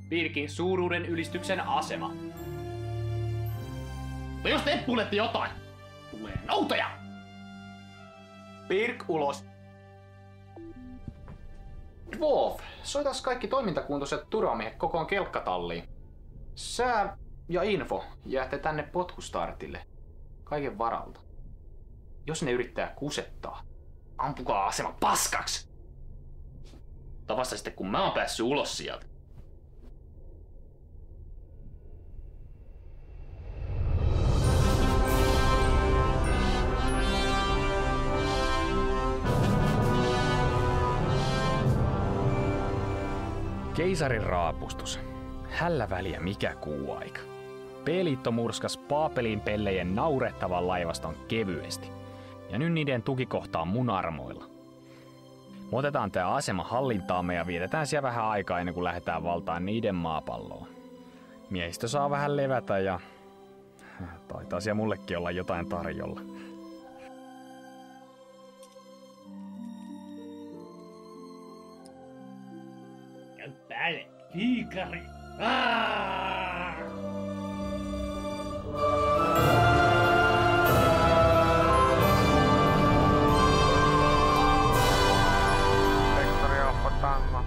Pirkin suuruuden ylistyksen asema. Mutta jos te kuulette jotain, tulee noutoja! Pirk ulos! Dwarf, soitas kaikki toimintakuntoiset turvamiehet kokoon kelkkatalliin. Sää ja info jäätte tänne potkustartille. Kaiken varalta. Jos ne yrittää kusettaa, ampukaa asema paskaksi! Tai vasta sitten kun mä oon päässyt ulos sieltä. Keisarin raapustus. Hällä väliä mikä kuuaika. P-liitto murskas Paapelin pellejen naurettavan laivaston kevyesti. Ja nyt niiden tukikohta on mun armoilla. Me otetaan tää asema hallintaamme ja vietetään siellä vähän aikaa ennen kuin lähdetään valtaan niiden maapalloon. Miehistö saa vähän levätä ja taitaa siellä mullekin olla jotain tarjolla. Käy päälle, kiikari! Sektori Oppo Tango.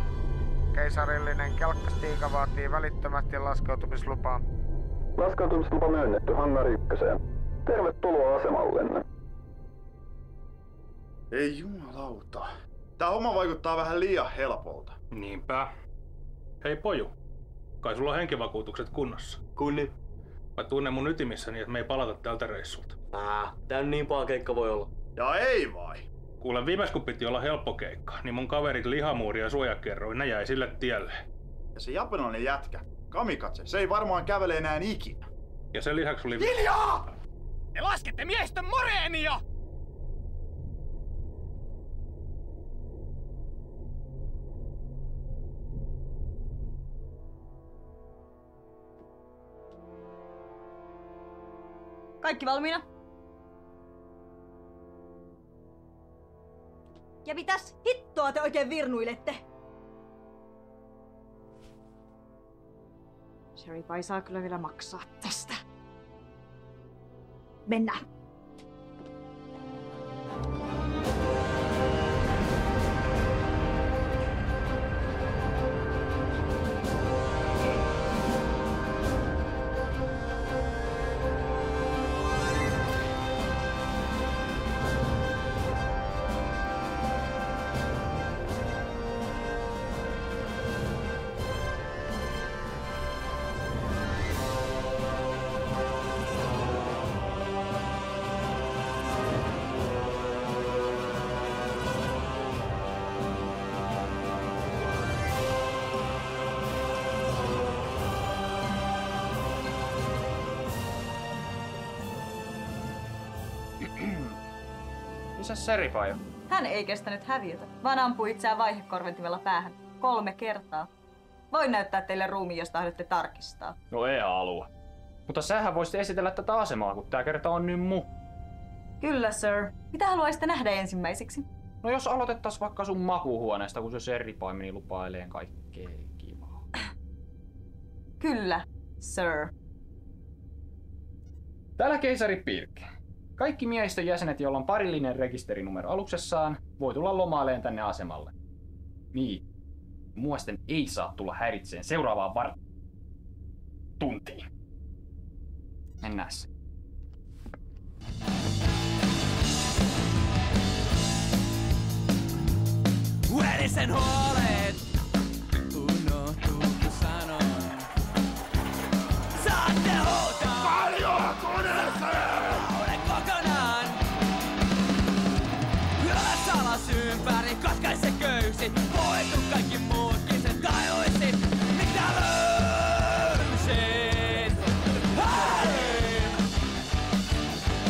Keisarillinen kelkkastiika vaatii välittömästi laskeutumislupaa. Laskeutumislupa myönnetty Hangari 1. Tervetuloa asemallenne. Ei jumalauta. Tää homma vaikuttaa vähän liian helpolta. Niinpä. Hei poju, kai sulla on henkivakuutukset kunnossa? Kunni. Mä tunnen mun ytimissäni, että me ei palata tältä reissulta. Tän niin paha keikka voi olla. Ja ei vai? Kuule, viimeis kun piti olla helppo keikka, niin mun kaverit Lihamuuri ja Suojakerroin, ne jäi sille tielle. Ja se japanilainen jätkä, Kamikatse, se ei varmaan kävele enää ikinä. Ja sen lisäksi oli... Hiljaa! Te laskette miehistön moreenia! Kaikki valmiina? Ja mitäs hittoa te oikein virnuilette? Sheripai saa kyllä vielä maksaa tästä. Mennään. Missä Serify on? Hän ei kestänyt häviötä, vaan ampui itseään vaihekorventimella päähän 3 kertaa. Voin näyttää teille ruumiin, jos tahdotte tarkistaa. No ei halua. Mutta sähän voisit esitellä tätä asemaa, kun tää kerta on nyt Kyllä, sir. Mitä haluaisitte nähdä ensimmäiseksi? No jos aloitettais vaikka sun makuuhuoneesta, kun se Serify meni lupaileen kaikkea kivaa. Kyllä, sir. Täällä keisari Pirk. Kaikki miehistön jäsenet, joilla on parillinen rekisterinumero aluksessaan, voi tulla lomaileen tänne asemalle. Niin. Muisten ei saa tulla häiritseen seuraavaan tuntiin. Mennääs. Verisen huolet unohtuu, kun sanon. Saatte huutaa! Paljon koneessa! Olen kokonaan! Ylös alas ympäri, katkaise köysi. Voitu kaikki muutkin sen tajuisit. Mitä löysit? Hei!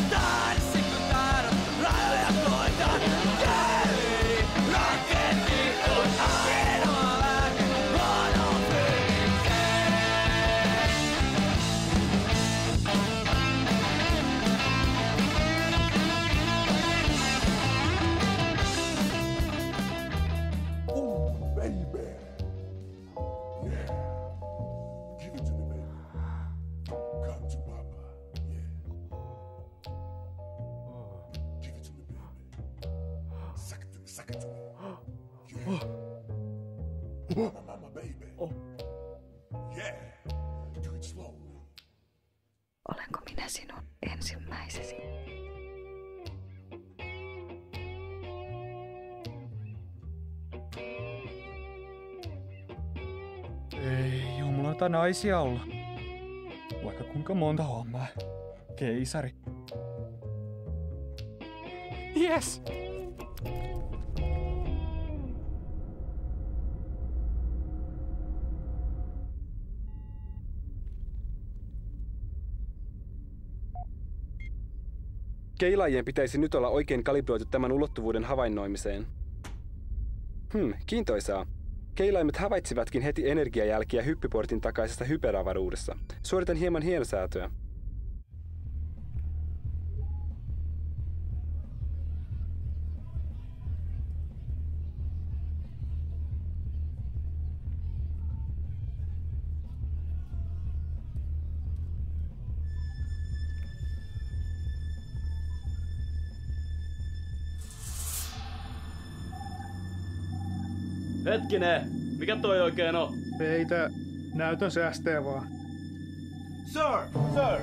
Tanssi kun taidot, rajoja koitaan. Hei! Raketti on ainoa lääke, luonnon fysikseen. Baby. Yeah. Give it to me, baby. Come to Papa. Yeah. Give it to me, baby. Suck it to me, suck it to me. Yeah. Mama, baby. Yeah. Do it slowly. Olenko minä sinun ensimmäisesi? Ei jumalata naisia olla. Vaikka kuinka monta hommaa. Keisari. Yes! Keilaajien pitäisi nyt olla oikein kalibroitu tämän ulottuvuuden havainnoimiseen. Kiintoisaa. Keilaimet havaitsivatkin heti energiajälkiä hyppyportin takaisesta hyperavaruudessa. Suoritan hieman hienosäätöä. Hetkinen, mikä toi oikein on? Peitä, näytön säästää vaan. Sir! Sir!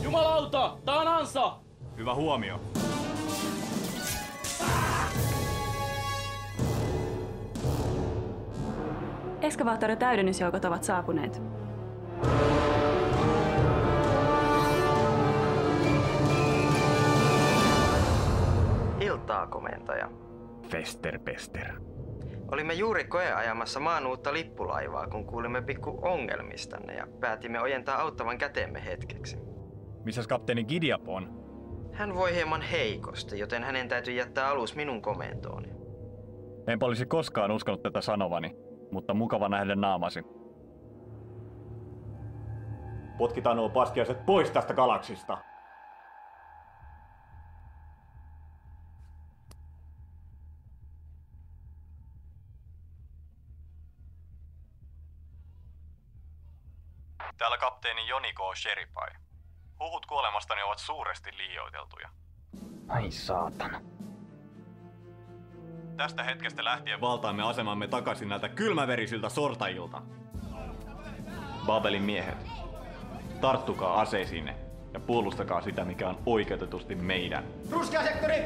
Jumalauta! Tää on ansa! Hyvä huomio. Eskavaattori täydennysjoukot ovat saapuneet. Iltaa, komentaja. Festerpester. Olimme juuri koeajamassa maan uutta lippulaivaa, kun kuulimme pikku ongelmistanne ja päätimme ojentaa auttavan käteemme hetkeksi. Missäs kapteeni Gideap on? Hän voi hieman heikosti, joten hänen täytyy jättää alus minun komentooni. Enpä olisi koskaan uskonut tätä sanovani, mutta mukava nähdä naamasi. Potkitaan nuo paskiaiset pois tästä galaksista. Täällä kapteeni Joni K. Sherify. Huhut kuolemastani ovat suuresti liioiteltuja. Ai saatana. Tästä hetkestä lähtien valtaamme asemamme takaisin näiltä kylmäverisiltä sortajilta. Babelin miehet, tarttukaa aseisiinne ja puolustakaa sitä, mikä on oikeutetusti meidän. Ruskea sektori!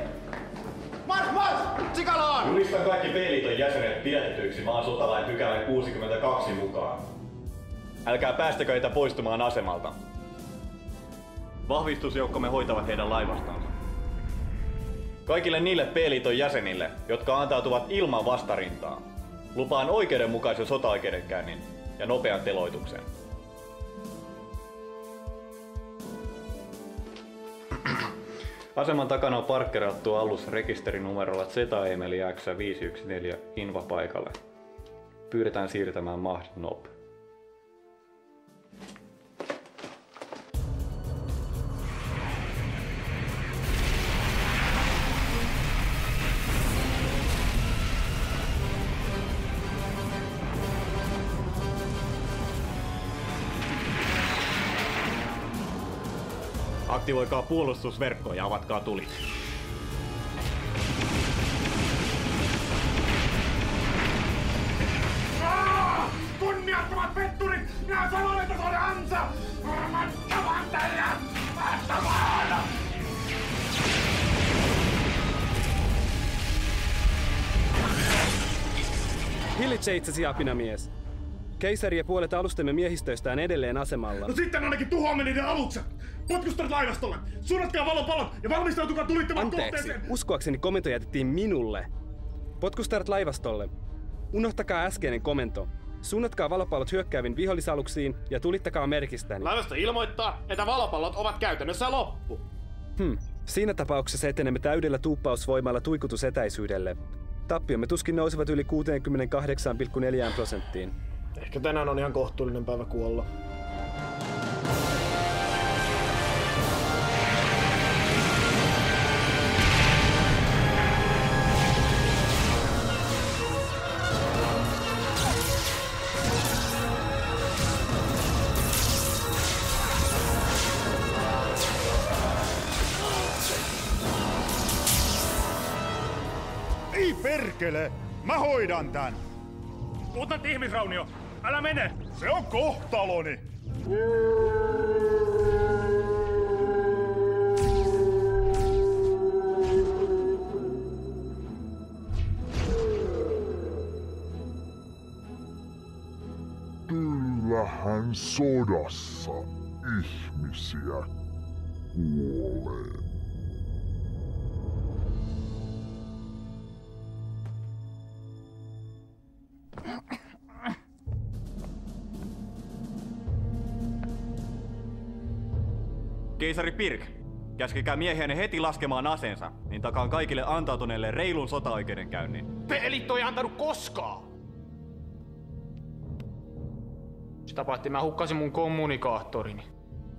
Marsch! Sikalaan! Julistan kaikki B-liiton jäsenet pidätetyiksi maan sotalain pykälän 62 mukaan. Älkää päästäkö heitä poistumaan asemalta. Vahvistusjoukkomme hoitavat heidän laivastansa. Kaikille niille B-liiton jäsenille, jotka antautuvat ilman vastarintaa, lupaan oikeudenmukaisen sotaoikeudenkäynnin ja nopean teloituksen. Aseman takana on parkkerattu alus rekisterinumerolla ZEMELI X514 invapaikalle. Pyydetään siirtämään Mahdnob. Aktivoikaa puolustusverkko ja avatkaa tuli. Kunniattomat petturit! Minä sanoin, että se oli ansa! Varmattavan teidän! Vastamaan! Hillitse itsesi, apinamies. Keisari ja puolet alustemme miehistöistä on edelleen asemalla. No sitten ainakin tuhoamme niiden alukset! Potkustaret laivastolle! Suunnatkaa valopalot ja valmistautukaa tulittamaan kohteeseen! Uskoakseni komento jätettiin minulle. Potkustaret laivastolle. Unohtakaa äskeinen komento. Suunnatkaa valopallot hyökkääviin vihollisaluksiin ja tulittakaa merkistäni. Laivasto ilmoittaa, että valopallot ovat käytännössä loppu. Siinä tapauksessa etenemme täydellä tuuppausvoimalla tuikutusetäisyydelle. Tappiomme tuskin nousevat yli 68,4%. Ehkä tänään on ihan kohtuullinen päivä kuolla. Ei perkele! Mä hoidan tän! Mutant ihmisraunio! Älä mene! Se on kohtaloni! Kyllähän sodassa ihmisiä kuolee. Keisari Pirk, käskekää miehiänne heti laskemaan aseensa, niin takaan kaikille antautuneille reilun sotaoikeudenkäynnin. Pelit ei antanut koskaan! Sitä paitsi mä hukkasin mun kommunikaattorini.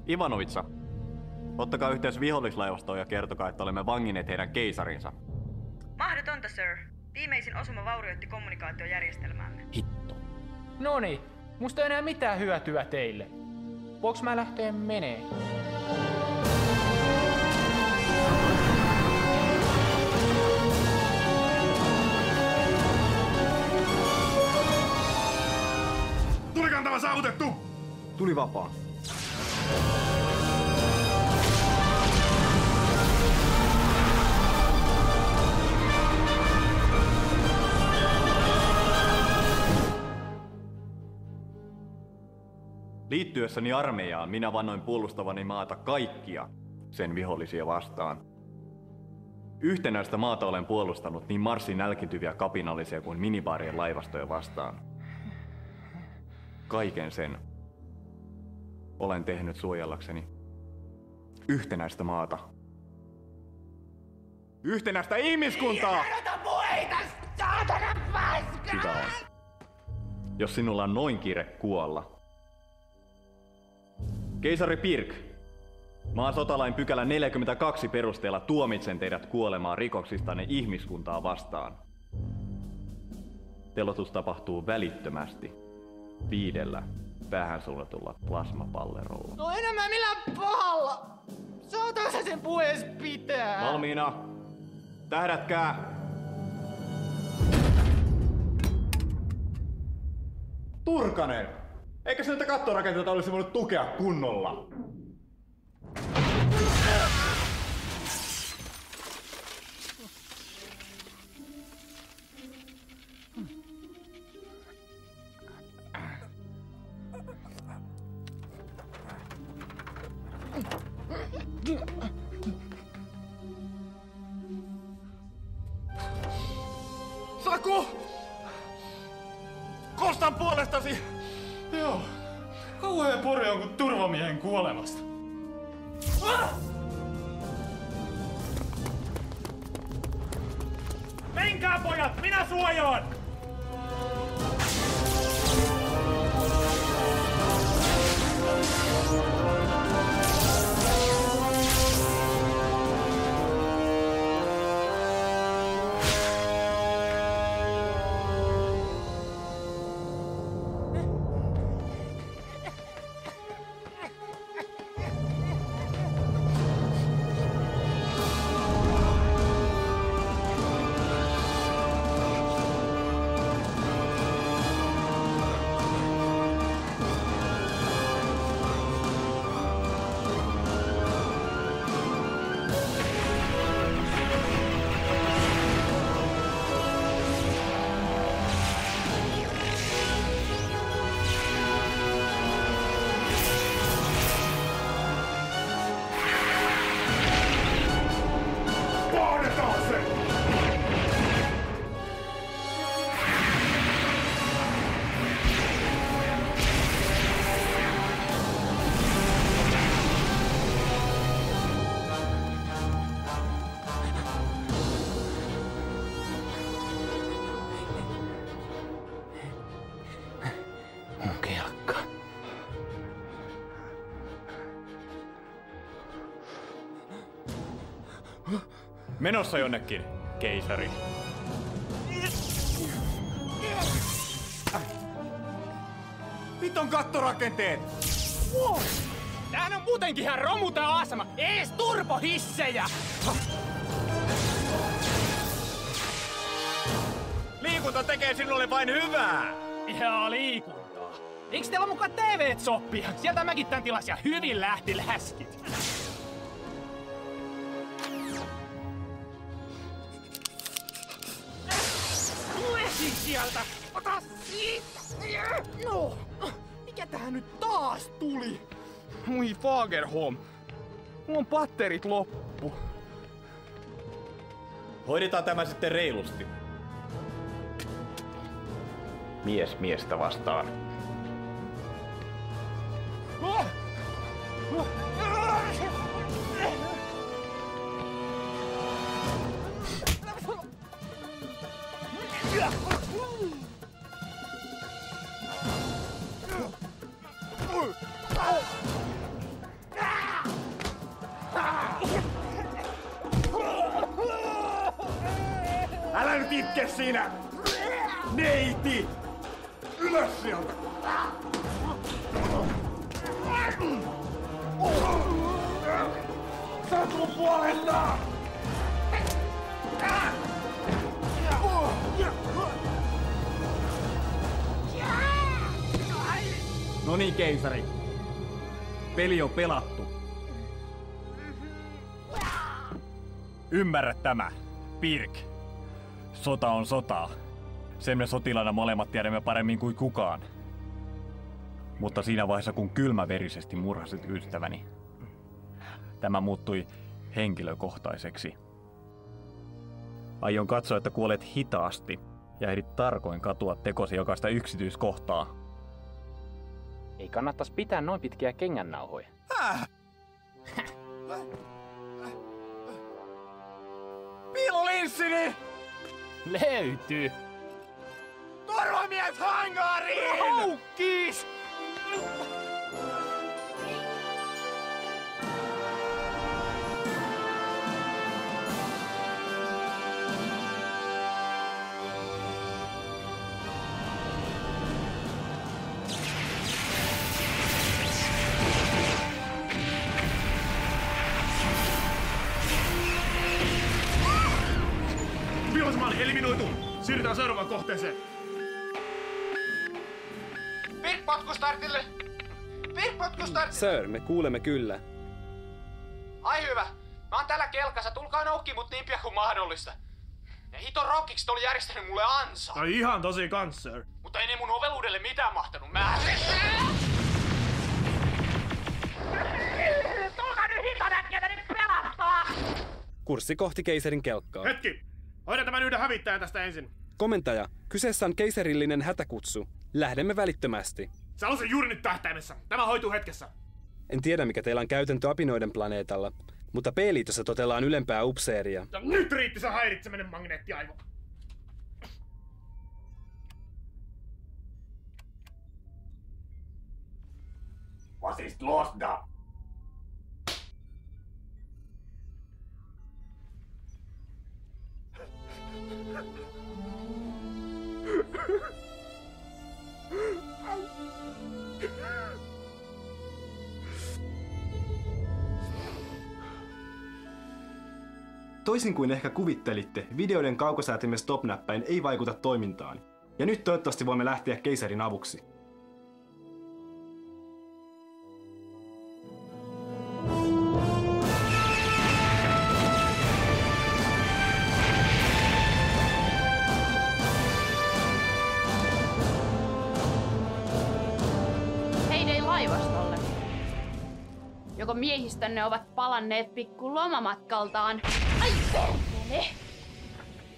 Ivanovitsa, ottakaa yhteys vihollislaivastoon ja kertokaa, että olemme vanginneet heidän keisarinsa. Mahdotonta, sir. Viimeisin osuma vaurioitti kommunikaatiojärjestelmäämme. Hitto. Noniin, musta ei enää mitään hyötyä teille. Voinko mä lähteä menee? Tulikantava saavutettu! Tuli vapaa. Liittyessäni armeijaan minä vannoin puolustavani maata kaikkia sen vihollisia vastaan. Yhtenäistä maata olen puolustanut niin Marsin nälkiintyviä kapinallisia kuin minibaarien laivastoja vastaan. Kaiken sen olen tehnyt suojellakseni yhtenäistä maata. Yhtenäistä ihmiskuntaa! Sitä on. Jos sinulla on noin kiire kuolla. Keisari Pirk, maan sotalain pykälä 42 perusteella tuomitsen teidät kuolemaan rikoksistanne ihmiskuntaa vastaan. Teloitus tapahtuu välittömästi 5 päähän suunnatulla plasmapallerolla. No enemmän millään pahalla! Saatko sä sen puhees pitää? Valmiina! Tähdätkää! Turkanen! Eikö se näitä kattorakenteita olisi voinut tukea kunnolla? Saku! Kostan puolestasi! Kauhea pori on kuin turvamiehen kuolemasta. Menkää pojat, minä suojaan! Menossa jonnekin, keisari. Hiton kattorakenteet! Wow. Tämähän on muutenkin ihan romu tää asema. Ees turbohissejä! Liikunta tekee sinulle vain hyvää! Ihan liikuntaa. Eiks teillä mukaan TV-soppia? Sieltä mäkin tän tilasin ja hyvin lähti läskit. Sieltä! Ota siitä! No! Mikä tähän nyt taas tuli? Moi Fagerholm. Mulla on batterit loppu. Hoidetaan tämä sitten reilusti. Mies miestä vastaan. Älä nyt itke siinä! Neiti! Ylös sieltä! Sä oot mun puolella! No niin, keisari. Peli on pelattu. Ymmärrä tämä, Pirk. Sota on sotaa. Sen me sotilaana molemmat tiedämme paremmin kuin kukaan. Mutta siinä vaiheessa, kun kylmäverisesti murhasit ystäväni, tämä muuttui henkilökohtaiseksi. Aion katsoa, että kuolet hitaasti ja ehdit tarkoin katua tekosi jokaista yksityiskohtaa. Ei kannattais pitää noin pitkiä kengännauhoja. Piilolinssini! Löytyy! Turvamies hangariin! Haukkis! Vihollismaali eliminoitu! Siirrytään seuraavaan kohteeseen. Pirk-potkustartille! Pirk-potkustartille! Sir, me kuulemme kyllä. Ai hyvä. Mä oon täällä kelkassa. Tulkaa noukkiin mut niin pian kuin mahdollista. Ne hiton rockikset oli järjestänyt mulle ansaa. Ai ihan tosi kans, sir. Mutta ei ne mun oveluudelle mitään mahtanut. Mä... Tulkaa nyt hiton äkkiä nyt pelastaa! Kurssi kohti keisarin kelkkaa. Hetki! Hoidan tämän yhden hävittäjän tästä ensin. Komentaja, kyseessä on keisarillinen hätäkutsu. Lähdemme välittömästi. Sä on se juuri nyt tähtäimessä. Tämä hoituu hetkessä. En tiedä, mikä teillä on käytäntö apinoiden planeetalla, mutta P-liitossa totellaan ylempää upseeria. Ja nyt riitti se häiritseminen, magneettiaivo. Was ist los da? Toisin kuin ehkä kuvittelitte, videoiden kaukosäätimen stop-näppäin ei vaikuta toimintaan. Ja nyt toivottavasti voimme lähteä keisarin avuksi. Heidei laivastolle. Joko miehistönne ovat palanneet pikku lomamatkaltaan. Ai perkele!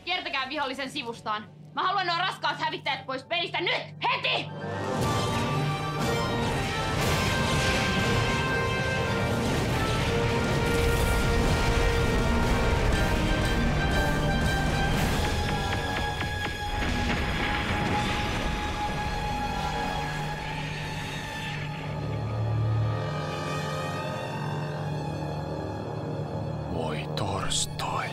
Kiertäkää vihollisen sivustaan. Mä haluan nuo raskaat hävittäjät pois pelistä nyt! Heti! Voi torstai.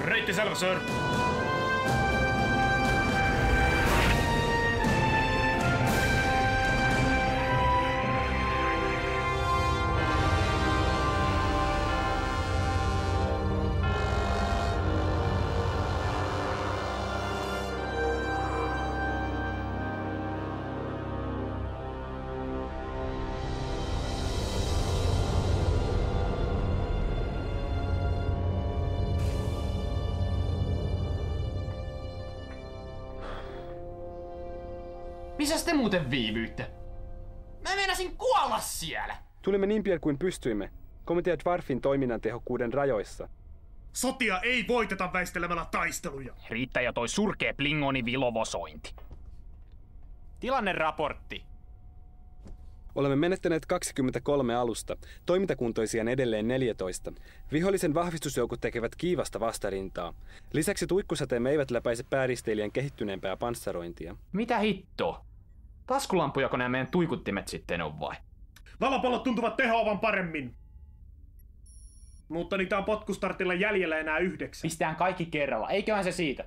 Reitti selvä, sir. Missäs te muuten viivyitte? Mä meinasin kuolla siellä! Tulimme niin pian kuin pystyimme. Komitea Dwarfin toiminnan tehokkuuden rajoissa. Sotia ei voiteta väistelemällä taisteluja. Riittää jo toi surkea Plingoni vilovosointi. Tilanneraportti. Olemme menettäneet 23 alusta, toimintakuntoisia edelleen 14. Vihollisen vahvistusjoukot tekevät kiivasta vastarintaa. Lisäksi tuikkusateemme eivät läpäise pääristeilijän kehittyneempää panssarointia. Mitä hittoa? Taskulampujako nämä meidän tuikuttimet sitten on vai? Valopallot tuntuvat tehoavan paremmin. Mutta niitä on potkustartilla jäljellä enää 9. Pistään kaikki kerralla, eiköhän se siitä.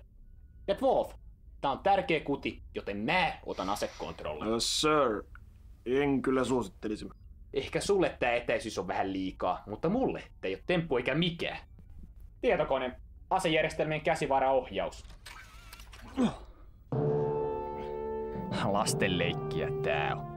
Ja Wolf, tää on tärkeä kuti, joten mä otan asekontrollin. Sir, en kyllä suosittelisi. Ehkä sulle tää etäisyys on vähän liikaa, mutta mulle tää ei oo temppu eikä mikään. Tietokone, asejärjestelmien käsivaraohjaus. Lastenleikkiä tää on.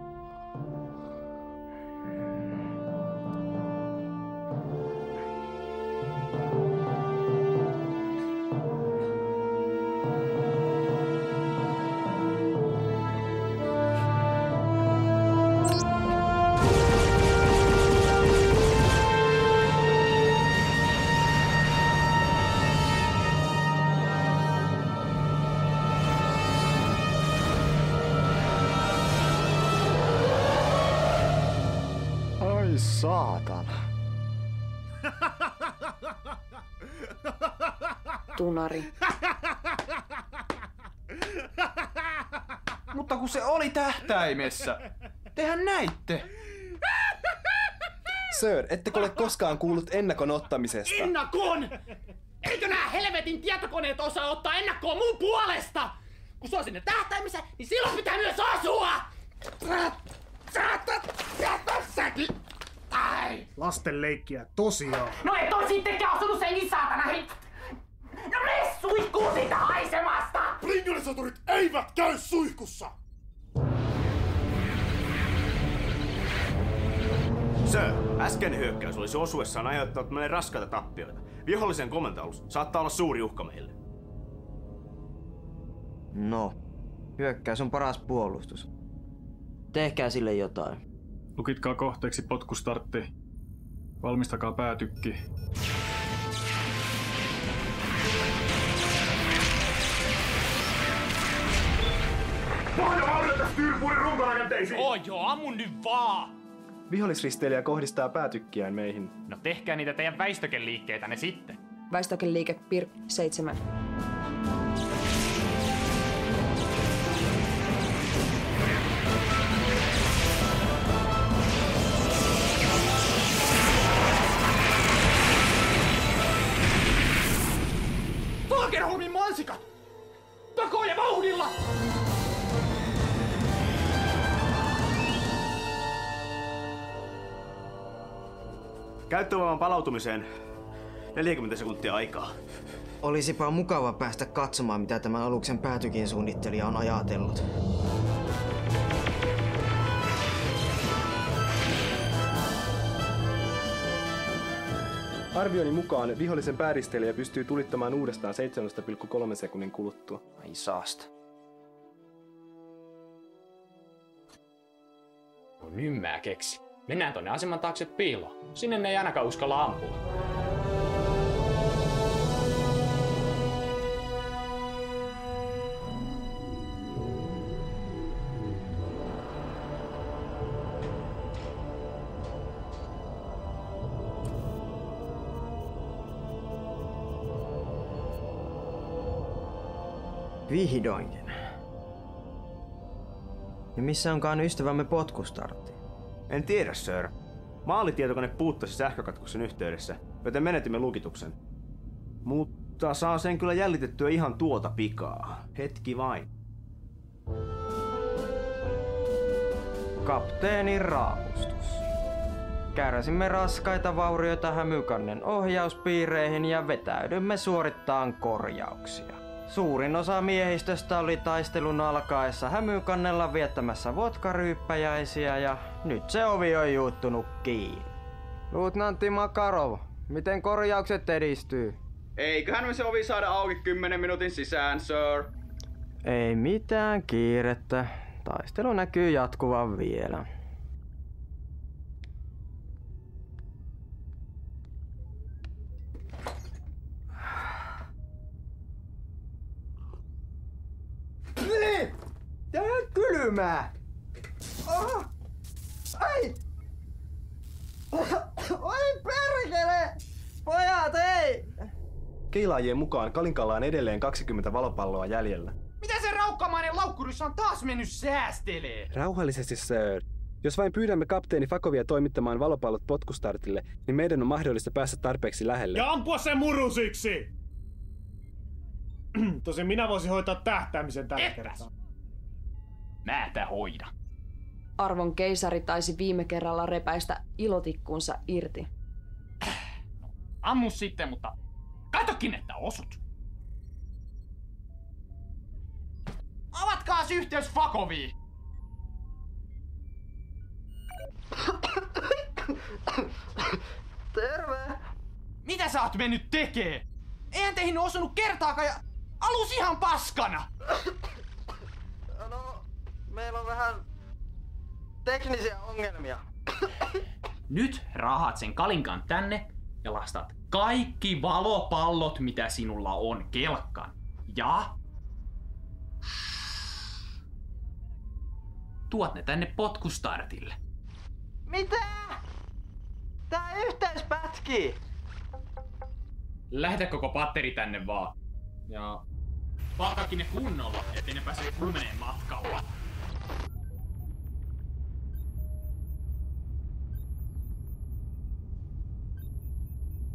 Saatana. Tunari. Mutta kun se oli tähtäimessä. Tehän näitte. Sir, ettekö ole koskaan kuullut ennakon ottamisesta? Ennakon! Eikö nää helvetin tietokoneet osaa ottaa ennakkoa mun puolesta? Kun se on sinne tähtäimessä, niin silloin pitää myös asua! Säkin! Lasten leikkiä, tosiaan. No et oo sittenkään osunut senkin saatana hei! No mene suihkuun siitä haisemasta! Blingonisaturit eivät käy suihkussa! Sir, äskeinen hyökkäys olisi osuessaan aiheuttanut meille raskaita tappioita. Vihollisen komentoalus saattaa olla suuri uhka meille. No, hyökkäys on paras puolustus. Tehkää sille jotain. Lukitkaa kohteeksi potkustartti. Valmistakaa päätykki. Pohjavaurio tästä Tyrpuurin runkorakenteisiin! Joo, ammun nyt vaan! Vihollisristeilijä kohdistaa päätykkiään meihin. No tehkää niitä teidän väistökeliikkeitänne sitten. Väistökeliike PIR 7. Fagerholmin mansikat! Takoa ja vauhdilla! Käyttövoiman palautumiseen 40 sekuntia aikaa. Olisipa mukava päästä katsomaan, mitä tämän aluksen päätykin suunnittelija on ajatellut. Arvioni mukaan vihollisen pääristeilijä pystyy tulittamaan uudestaan 7,3 sekunnin kuluttua. Ai saasta. No nyt mä keksi. Mennään tonne aseman taakse piiloon. Sinne ne ei ainakaan uskalla ampua. Vihdoinkin. Ja missä onkaan ystävämme potkustartti? En tiedä, sir. Maalitietokone puuttasi sähkökatkoksen yhteydessä, joten menetimme lukituksen. Mutta saa sen kyllä jäljitettyä ihan tuota pikaa. Hetki vain. Kapteenin raapustus. Kärsimme raskaita vaurioita Hämykannen ohjauspiireihin ja vetäydymme suorittaan korjauksia. Suurin osa miehistöstä oli taistelun alkaessa Hämykannella viettämässä vodkaryyppäjäisiä ja nyt se ovi on juuttunut kiinni. Luutnantti Makarov, miten korjaukset edistyy? Eiköhän me se ovi saada auki 10 minuutin sisään, sir. Ei mitään kiirettä. Taistelu näkyy jatkuvan vielä. Tää on kylmää! Oh. Ai! Oi perkele! Pojat, ei! Keilaajien mukaan Kalinkalla on edelleen 20 valopalloa jäljellä. Mitä se raukkamainen laukkurissa on taas mennyt säästelee? Rauhallisesti, sir. Jos vain pyydämme kapteeni Fakovia toimittamaan valopallot potkustartille, niin meidän on mahdollista päästä tarpeeksi lähelle. Ja ampua sen murusiksi! Tosin minä voisin hoitaa tähtäämisen tällä kertaa. Mä tää hoida. Arvon keisari taisi viime kerralla repäistä ilotikkuunsa irti. No, ammu sitten, mutta katokin, että osut. Avatkaas yhteys Fakoviin! Terve! Mitä sä oot mennyt tekee? Eihän teihin osunut kertaakaan ja alus ihan paskana! No, meillä on vähän teknisiä ongelmia. Nyt rahat sen Kalinkan tänne ja lastat kaikki valopallot, mitä sinulla on, kelkkaan. Ja tuot ne tänne potkustartille. Mitä? Tää yhteys pätkii! Lähetä koko patteri tänne vaan. Ja palkkaakin ne kunnolla, ettei ne pääse lumeneen matkalla.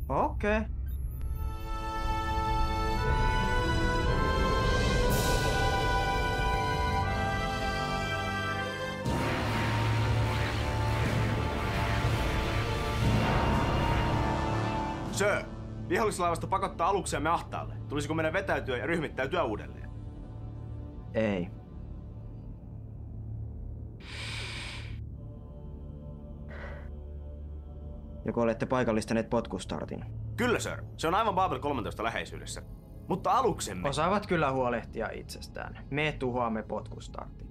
Okei. Sir, vihollislaivasta pakottaa aluksiamme ahtaalle. Tulisiko meidän vetäytyä ja ryhmittäytyä uudelleen? Ei. Joko olette paikallistaneet potkustartin? Kyllä, sir. Se on aivan Babel 13 läheisyydessä. Mutta aluksemme... Osaavat kyllä huolehtia itsestään. Me tuhoamme potkustartin.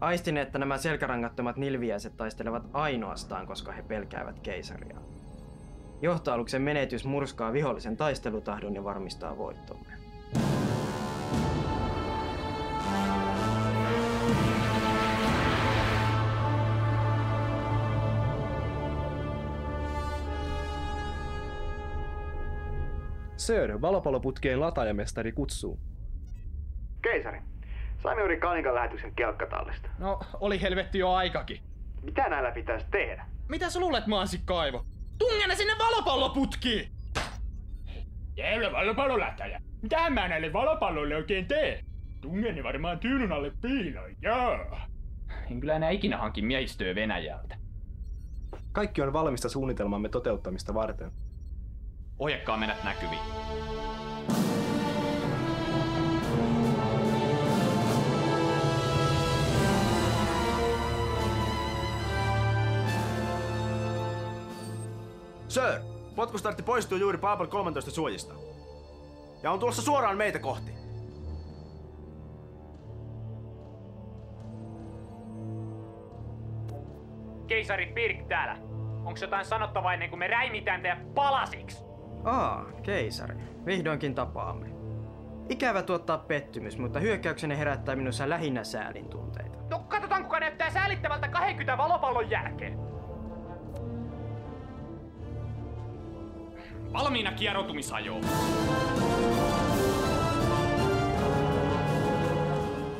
Aistin, että nämä selkärangattomat nilviäiset taistelevat ainoastaan, koska he pelkäävät keisaria. Johtoaluksen menetys murskaa vihollisen taistelutahdon ja varmistaa voittomme. Sir, valopalloputkien lataajamestari kutsuu. Keisari, saimme juuri Kanikan lähetyksen kelkkatallista. No, oli helvetti jo aikakin. Mitä näillä pitäisi tehdä? Mitä sä luulet, Mansikkaivo? Tunge ne sinne valopalloputkiin! Jäylä valopallolähtäjä. Mitä mä näille valopalloille oikein teen? Tungeni varmaan tyynyn alle piiloon, joo. En kyllä enää ikinä hankin miehistöä Venäjältä. Kaikki on valmista suunnitelmamme toteuttamista varten. Ohjakkaa meidät näkyviin. Sir, potkustartti poistuu juuri Paapel 13 suojista. Ja on tulossa suoraan meitä kohti. Keisari Pirk täällä. Onks jotain sanottavaa ennen kuin me räimitään teidät palasiksi? Keisari. Vihdoinkin tapaamme. Ikävä tuottaa pettymys, mutta hyökkäyksenne herättää minussa lähinnä säälin tunteita. No katsotaan kuka näyttää säälittävältä 20 valopallon jälkeen. Valmiina kieroutumisajoon.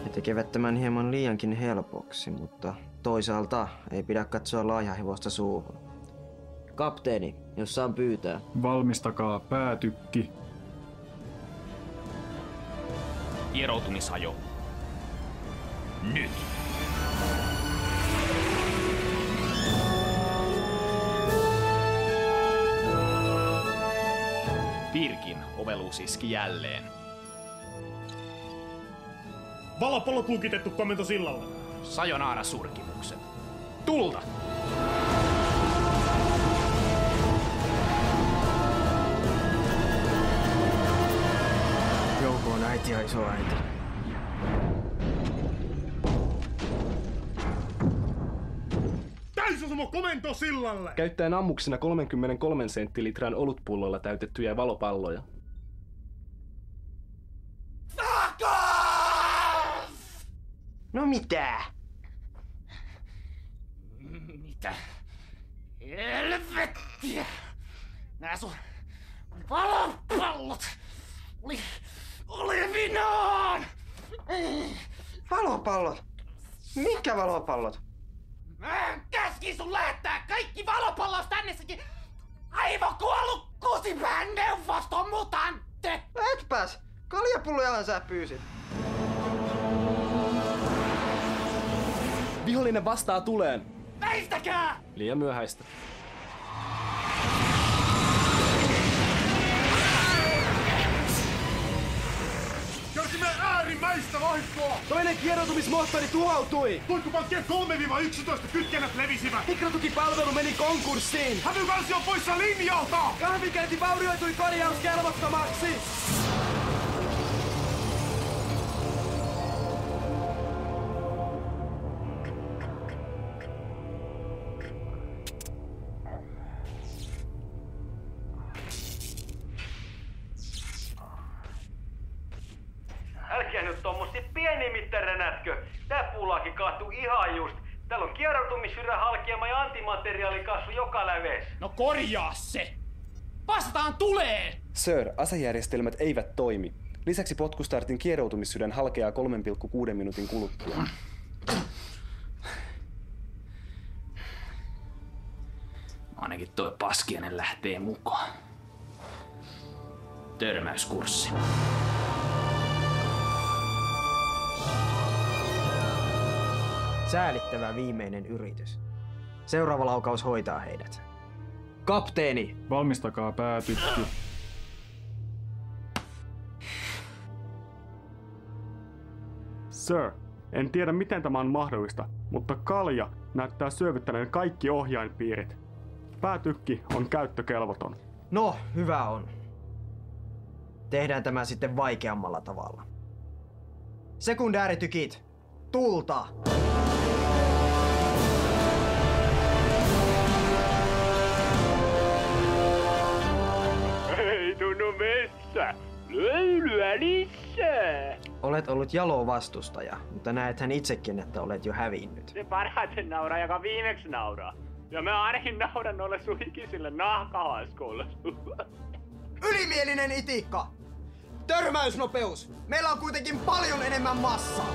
He tekevät tämän hieman liiankin helpoksi, mutta toisaalta ei pidä katsoa laajahevosta suuhun. Kapteeni, jos saan pyytää. Valmistakaa päätykki. Kieroutumisajo. Nyt! Pirkin oveluus iski jälleen. Valopallot lukitettu komento sillalle. Sajonaara surkimukset. Tulta! Jouko on äiti ja isoäiti. Täysosuma komento sillalle! Käyttäen ammuksena 33 senttilitran olutpullolla täytettyjä valopalloja. No mitä? Mitä? Helvettiä! Nää sun valopallot oli olevinaan! Valopallot? Mitkä valopallot? Mä käskin sun lähettää kaikki valopallos tännessäkin aivokuollut kusipään neuvoston mutantte! Etpäs! Kaljapullojahan sä pyysit. Vihollinen vastaa tuleen. Väistäkää! Liian myöhäistä. Kärsimme äärimmäistä vahinkoa! Toinen kieroutumismoottori tuhoutui! Tuikkupankkien 3-11 kytkennät levisivät! Mikrotukipalvelu meni konkurssiin! Hävykansi on poissa linjalta! Kahvikäynti vaurioitui korjauskelvottomaksi! Älkää nyt tommosia pienimittäränätkö. Tää puulaakin kaattuu ihan just. Täällä on kieroutumissyrän halkeama ja antimateriaalikasvu joka läveessä. No korjaa se! Vastataan tuleen! Sir, asejärjestelmät eivät toimi. Lisäksi potkustartin kieroutumissydän halkeaa 3,6 minuutin kuluttua. Ainakin toi paskiainen lähtee mukaan. Törmäyskurssi. Säälittävä viimeinen yritys. Seuraava laukaus hoitaa heidät. Kapteeni! Valmistakaa päätykki. Sir, en tiedä miten tämä on mahdollista, mutta kalja näyttää syövyttäneen kaikki ohjainpiirit. Päätykki on käyttökelvoton. No, hyvä on. Tehdään tämä sitten vaikeammalla tavalla. Sekundääritykit, tulta! Ei tunnu messä! Löylyä lisää! Olet ollut jalo vastustaja, mutta näethän itsekin, että olet jo hävinnyt. Se parhaiten nauraa, joka viimeksi nauraa. Ja mä ainakin nauran noille sun ikisille nahkahaskuille. Ylimielinen itikka! Törmäysnopeus! Meillä on kuitenkin paljon enemmän massaa!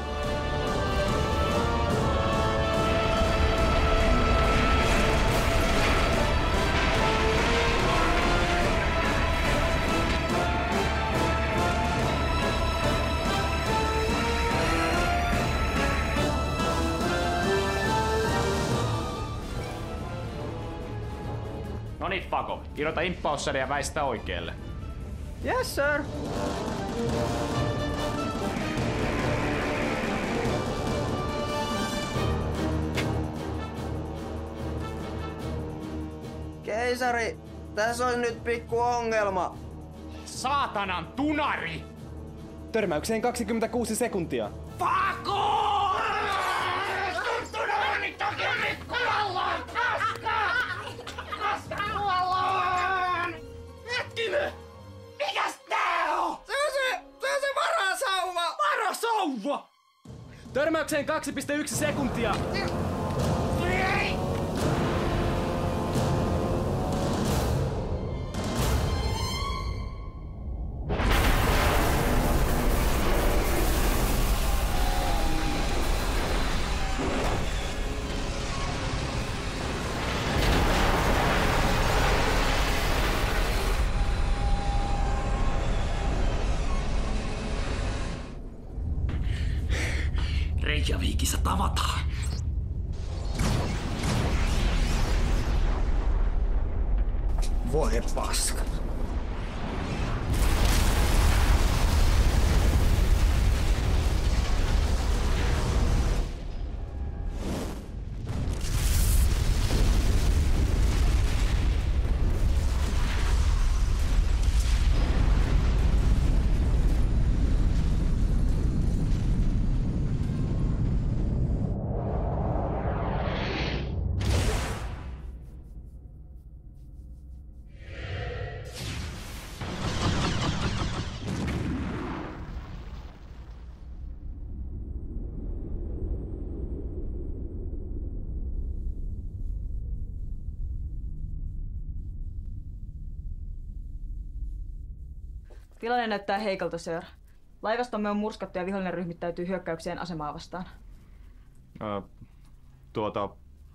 No niin, Fako. Irrota impaussade ja väistä oikealle. Yes, sir! Keisari, tässä on nyt pikku ongelma. Saatanan tunari! Törmäykseen 26 sekuntia. Fako! Hetkinen! Mikäs tää on? Se on se varasauva! Varasauva! Törmäykseen 2,1 sekuntia. Reykjavikissa tavataan. Voi paska. Tilanne näyttää heikolta, sir. Laivastomme on murskattu ja vihollinen ryhmittäytyy hyökkäykseen asemaa vastaan.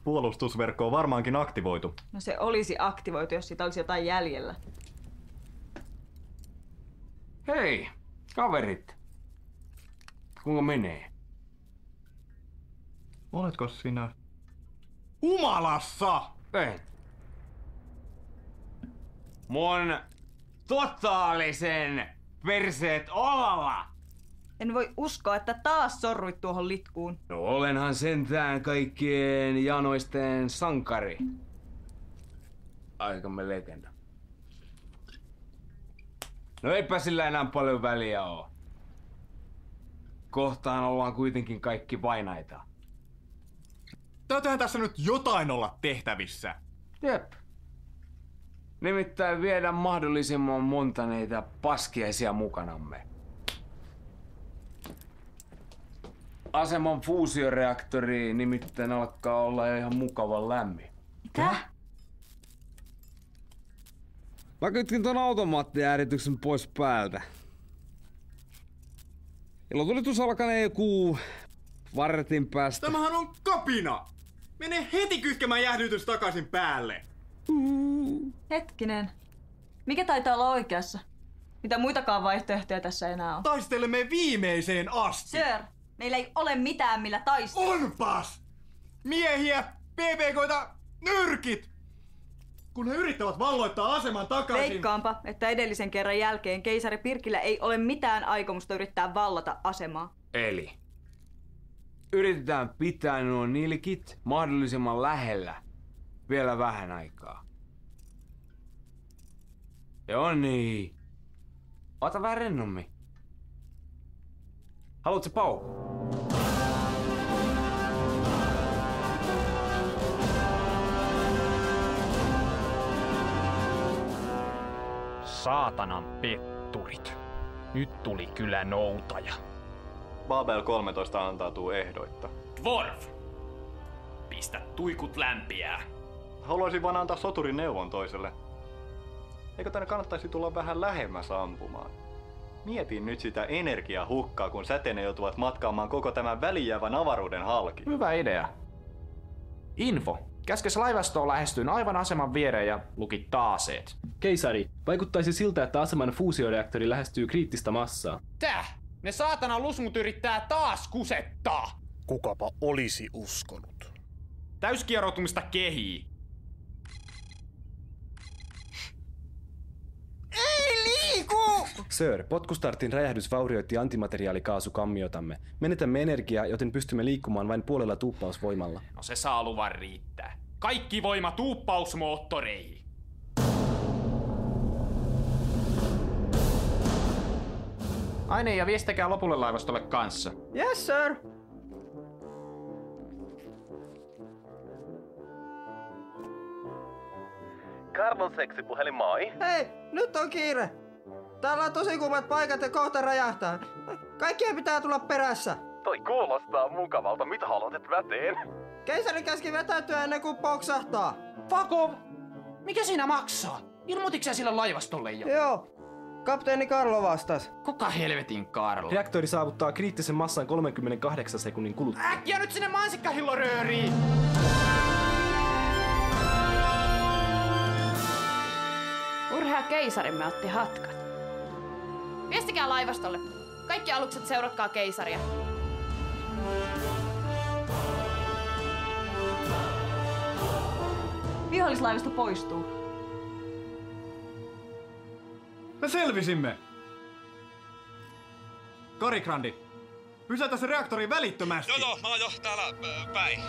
Puolustusverkko on varmaankin aktivoitu. No se olisi aktivoitu, jos siitä olisi jotain jäljellä. Hei, kaverit. Kuinka menee? Oletko sinä humalassa? En. Mun totaalisen perseet olalla! En voi uskoa, että taas sorruit tuohon litkuun. No olenhan sentään kaikkien janoisten sankari. Aikamme legenda. No eipä sillä enää paljon väliä oo. Kohtaan ollaan kuitenkin kaikki vainaita. Täytyyhän tässä nyt jotain olla tehtävissä. Jep. Nimittäin viedä mahdollisimman monta neitä paskiaisia mukanamme. Aseman fuusioreaktori nimittäin alkaa olla jo ihan mukavan lämmin. Mitä? Mä kytkin ton automaattiäärityksen pois päältä. Ilotulitus alkanee joku vartin päästä. Tämähän on kapina! Mene heti kytkemään jäähdytys takaisin päälle! Hetkinen. Mikä taitaa olla oikeassa? Mitä muitakaan vaihtoehtoja tässä enää on? Taistelemme viimeiseen asti! Sir, meillä ei ole mitään millä taistella. Onpas! Miehiä, PPK:ita, nyrkit! Kun he yrittävät valloittaa aseman takaisin... Veikkaanpa, että edellisen kerran jälkeen keisari Pirkillä ei ole mitään aikomusta yrittää vallata asemaa. Eli yritetään pitää nuo nilkit mahdollisimman lähellä vielä vähän aikaa. Joo niin. Ota vähän rennommin. Haluatko paukkua? Saatanan petturit. Nyt tuli kyllä noutaja. Babel 13 antautuu ehdoitta. Dwarf! Pistä tuikut lämpiää. Haluaisin vaan antaa soturin neuvon toiselle. Eikö tänne kannattaisi tulla vähän lähemmäs ampumaan? Mietin nyt sitä energiahukkaa, kun säteinen joutuvat matkaamaan koko tämän välijäävän avaruuden halki. Hyvä idea. Info. Käskes laivastoon lähestyin aivan aseman viereen ja luki taaseet. Keisari, vaikuttaisi siltä, että aseman fuusioreaktori lähestyy kriittistä massaa. Täh! Ne saatana lusmut yrittää taas kusettaa! Kukapa olisi uskonut? Täyskieroutumista kehii. Ei liiku! Sir, potkustartin räjähdys vaurioitti antimateriaalikaasukammiotamme. Menetämme energiaa, joten pystymme liikkumaan vain puolella tuuppausvoimalla. No se saa luvan riittää. Kaikki voima tuuppausmoottoreihin. Aine ja viestikäkää lopulle laivastolle kanssa. Yes, sir. Karlon seksipuhelin, moi. Hei, nyt on kiire. Täällä on tosi kuumat paikat ja kohta räjähtää. Kaikkien pitää tulla perässä. Toi kuulostaa mukavalta. Mitä haluat väteen? Keisari käski vetäytyä ennen kuin poksahtaa. Fakov! Mikä siinä maksaa? Ilmoitiksä sille laivastolle jo? Joo. Kapteeni Karlo vastas. Kuka helvetin Karlo? Reaktori saavuttaa kriittisen massan 38 sekunnin kuluttua. Äkkiä nyt sinne mansikkahillorööriin! Urhea keisarimme otti hatkat. Viestikää laivastolle. Kaikki alukset seuratkaa keisaria. Vihollislaivasto poistuu. Me selvisimme! Karikrandi, pysäytä se reaktori välittömästi! Joo, mä oon jo täällä päin.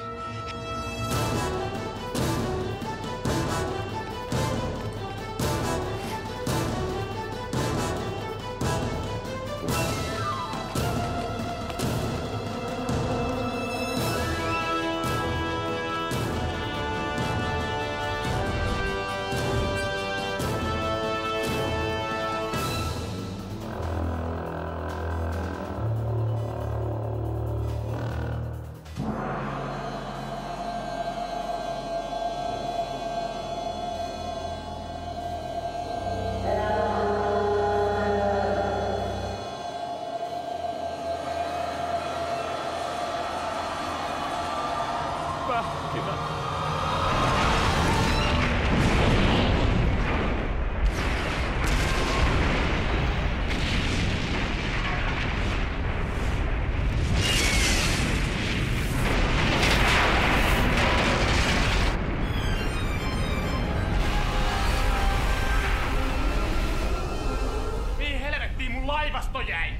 laivasto jäi?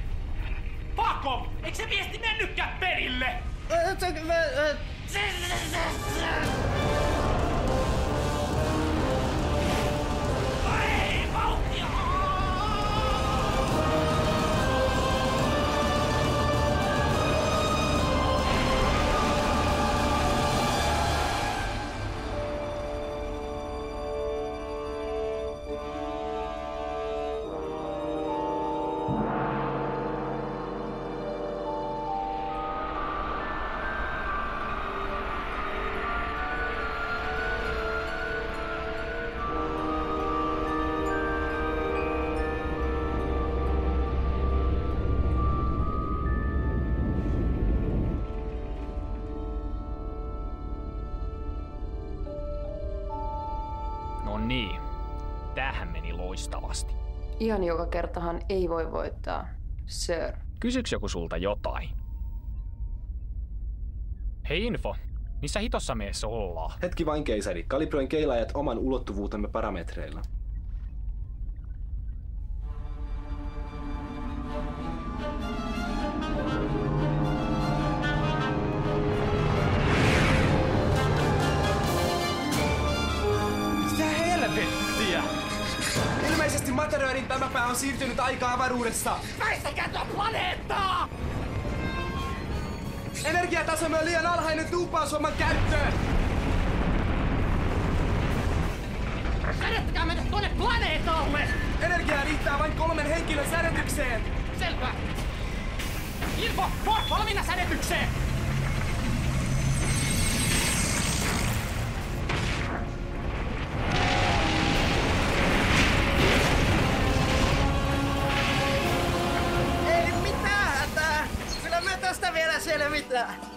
Fakov! Eikö se viesti mennytkään perille? No niin, tämähän meni loistavasti. Ihan joka kertahan ei voi voittaa, sir. Kysyks joku sulta jotain? Hei Info, missä hitossa miessä ollaan? Hetki vain keisari, kalibroin keilaajat oman ulottuvuutemme parametreilla. Ilmeisesti Materöörin tämä pää on siirtynyt aika-avaruudessa. Väistäkää tuo planeettaa! Energiatasomme on liian alhainen tuuppausvomman käyttöön. Sädettäkää meitä tuonne planeetalle! Energiaa riittää vain 3 henkilön sädetykseen. Selvä. Info, Ford, valmiina sädetykseen! tiedä mitään.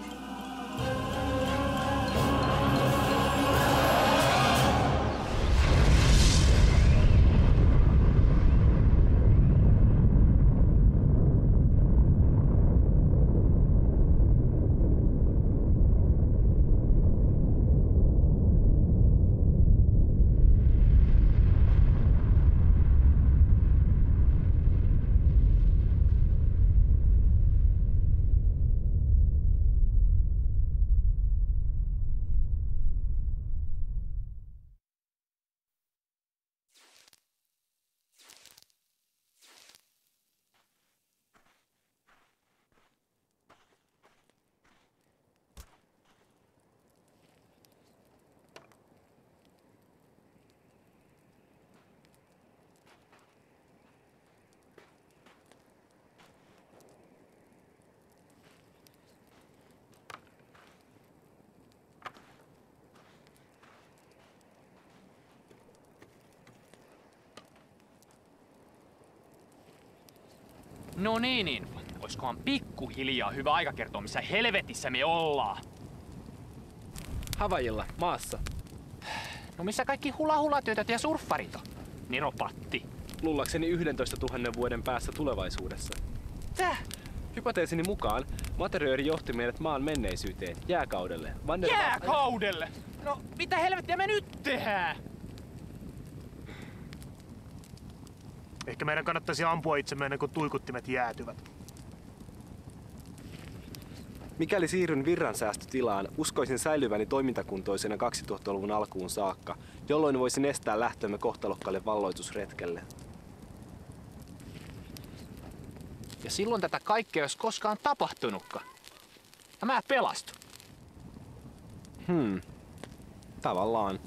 No niin. Oiskohan pikkuhiljaa hyvä aika kertoa, missä helvetissä me ollaan? Havajilla, maassa. No missä kaikki hula-hula-tytöt ja surffarit on? Niropatti. Luullakseni 11 000 vuoden päässä tulevaisuudessa. Täh? Hypoteesini mukaan Materiööri johti meidät maan menneisyyteen, jääkaudelle. Jääkaudelle? No mitä helvettiä me nyt tehdään? Ehkä meidän kannattaisi ampua itsemme ennen kuin tuikuttimet jäätyvät. Mikäli siirryn virransäästötilaan, uskoisin säilyväni toimintakuntoisena 2000-luvun alkuun saakka, jolloin voisin estää lähtömme kohtalokkaalle valloitusretkelle. Ja silloin tätä kaikkea ei olisi koskaan tapahtunutkaan. Ja mä pelastun. Tavallaan.